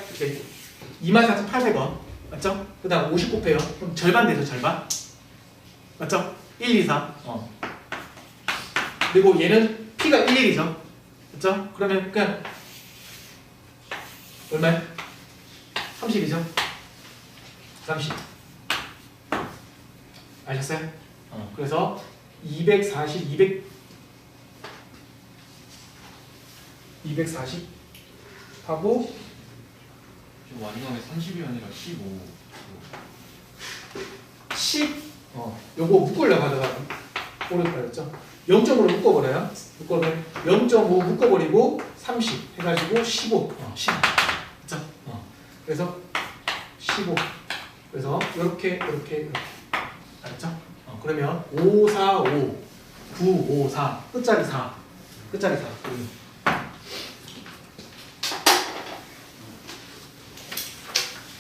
24,800원. 맞죠? 그 다음 50 곱해요. 그럼 절반 되죠. 절반. 맞죠? 1, 2, 4. 그리고 얘는 P가 1, 1이죠. 맞죠? 그러면 그냥 얼마야? 30이죠? 30. 아셨어요? 그래서 240 하고 지금 완전히 30이 아니라 15. 10 요거 묶으려고 하다가 오른팔이었죠? 0.5로 묶어버려요. 0.5 묶어버리고 30 해가지고 15 10 그쵸? 그래서 15 그래서 이렇게 알았죠? 그러면 5, 4, 5 9, 5, 4 끝자리 4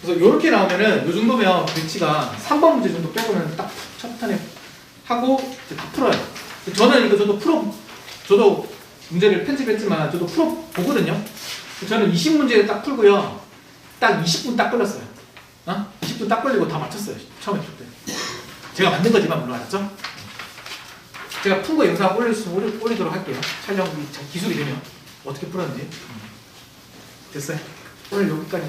그래서 이렇게 나오면은 이 정도면 배치가 3번 문제 정도 빼고는 딱 첫 판에 하고 이제 다 풀어요. 저는 이거 저도 문제를 편집했지만 저도 풀어 보거든요. 저는 20문제 딱 풀고요. 딱 20분 딱 걸렸어요. 20분 딱 걸리고 다 맞췄어요. 처음에 풀 때. 제가 만든 거지만 물론 알았죠? 제가 푼 거 영상 올리도록 할게요. 촬영 기술이 되면 어떻게 풀었는지. 됐어요. 오늘 여기까지.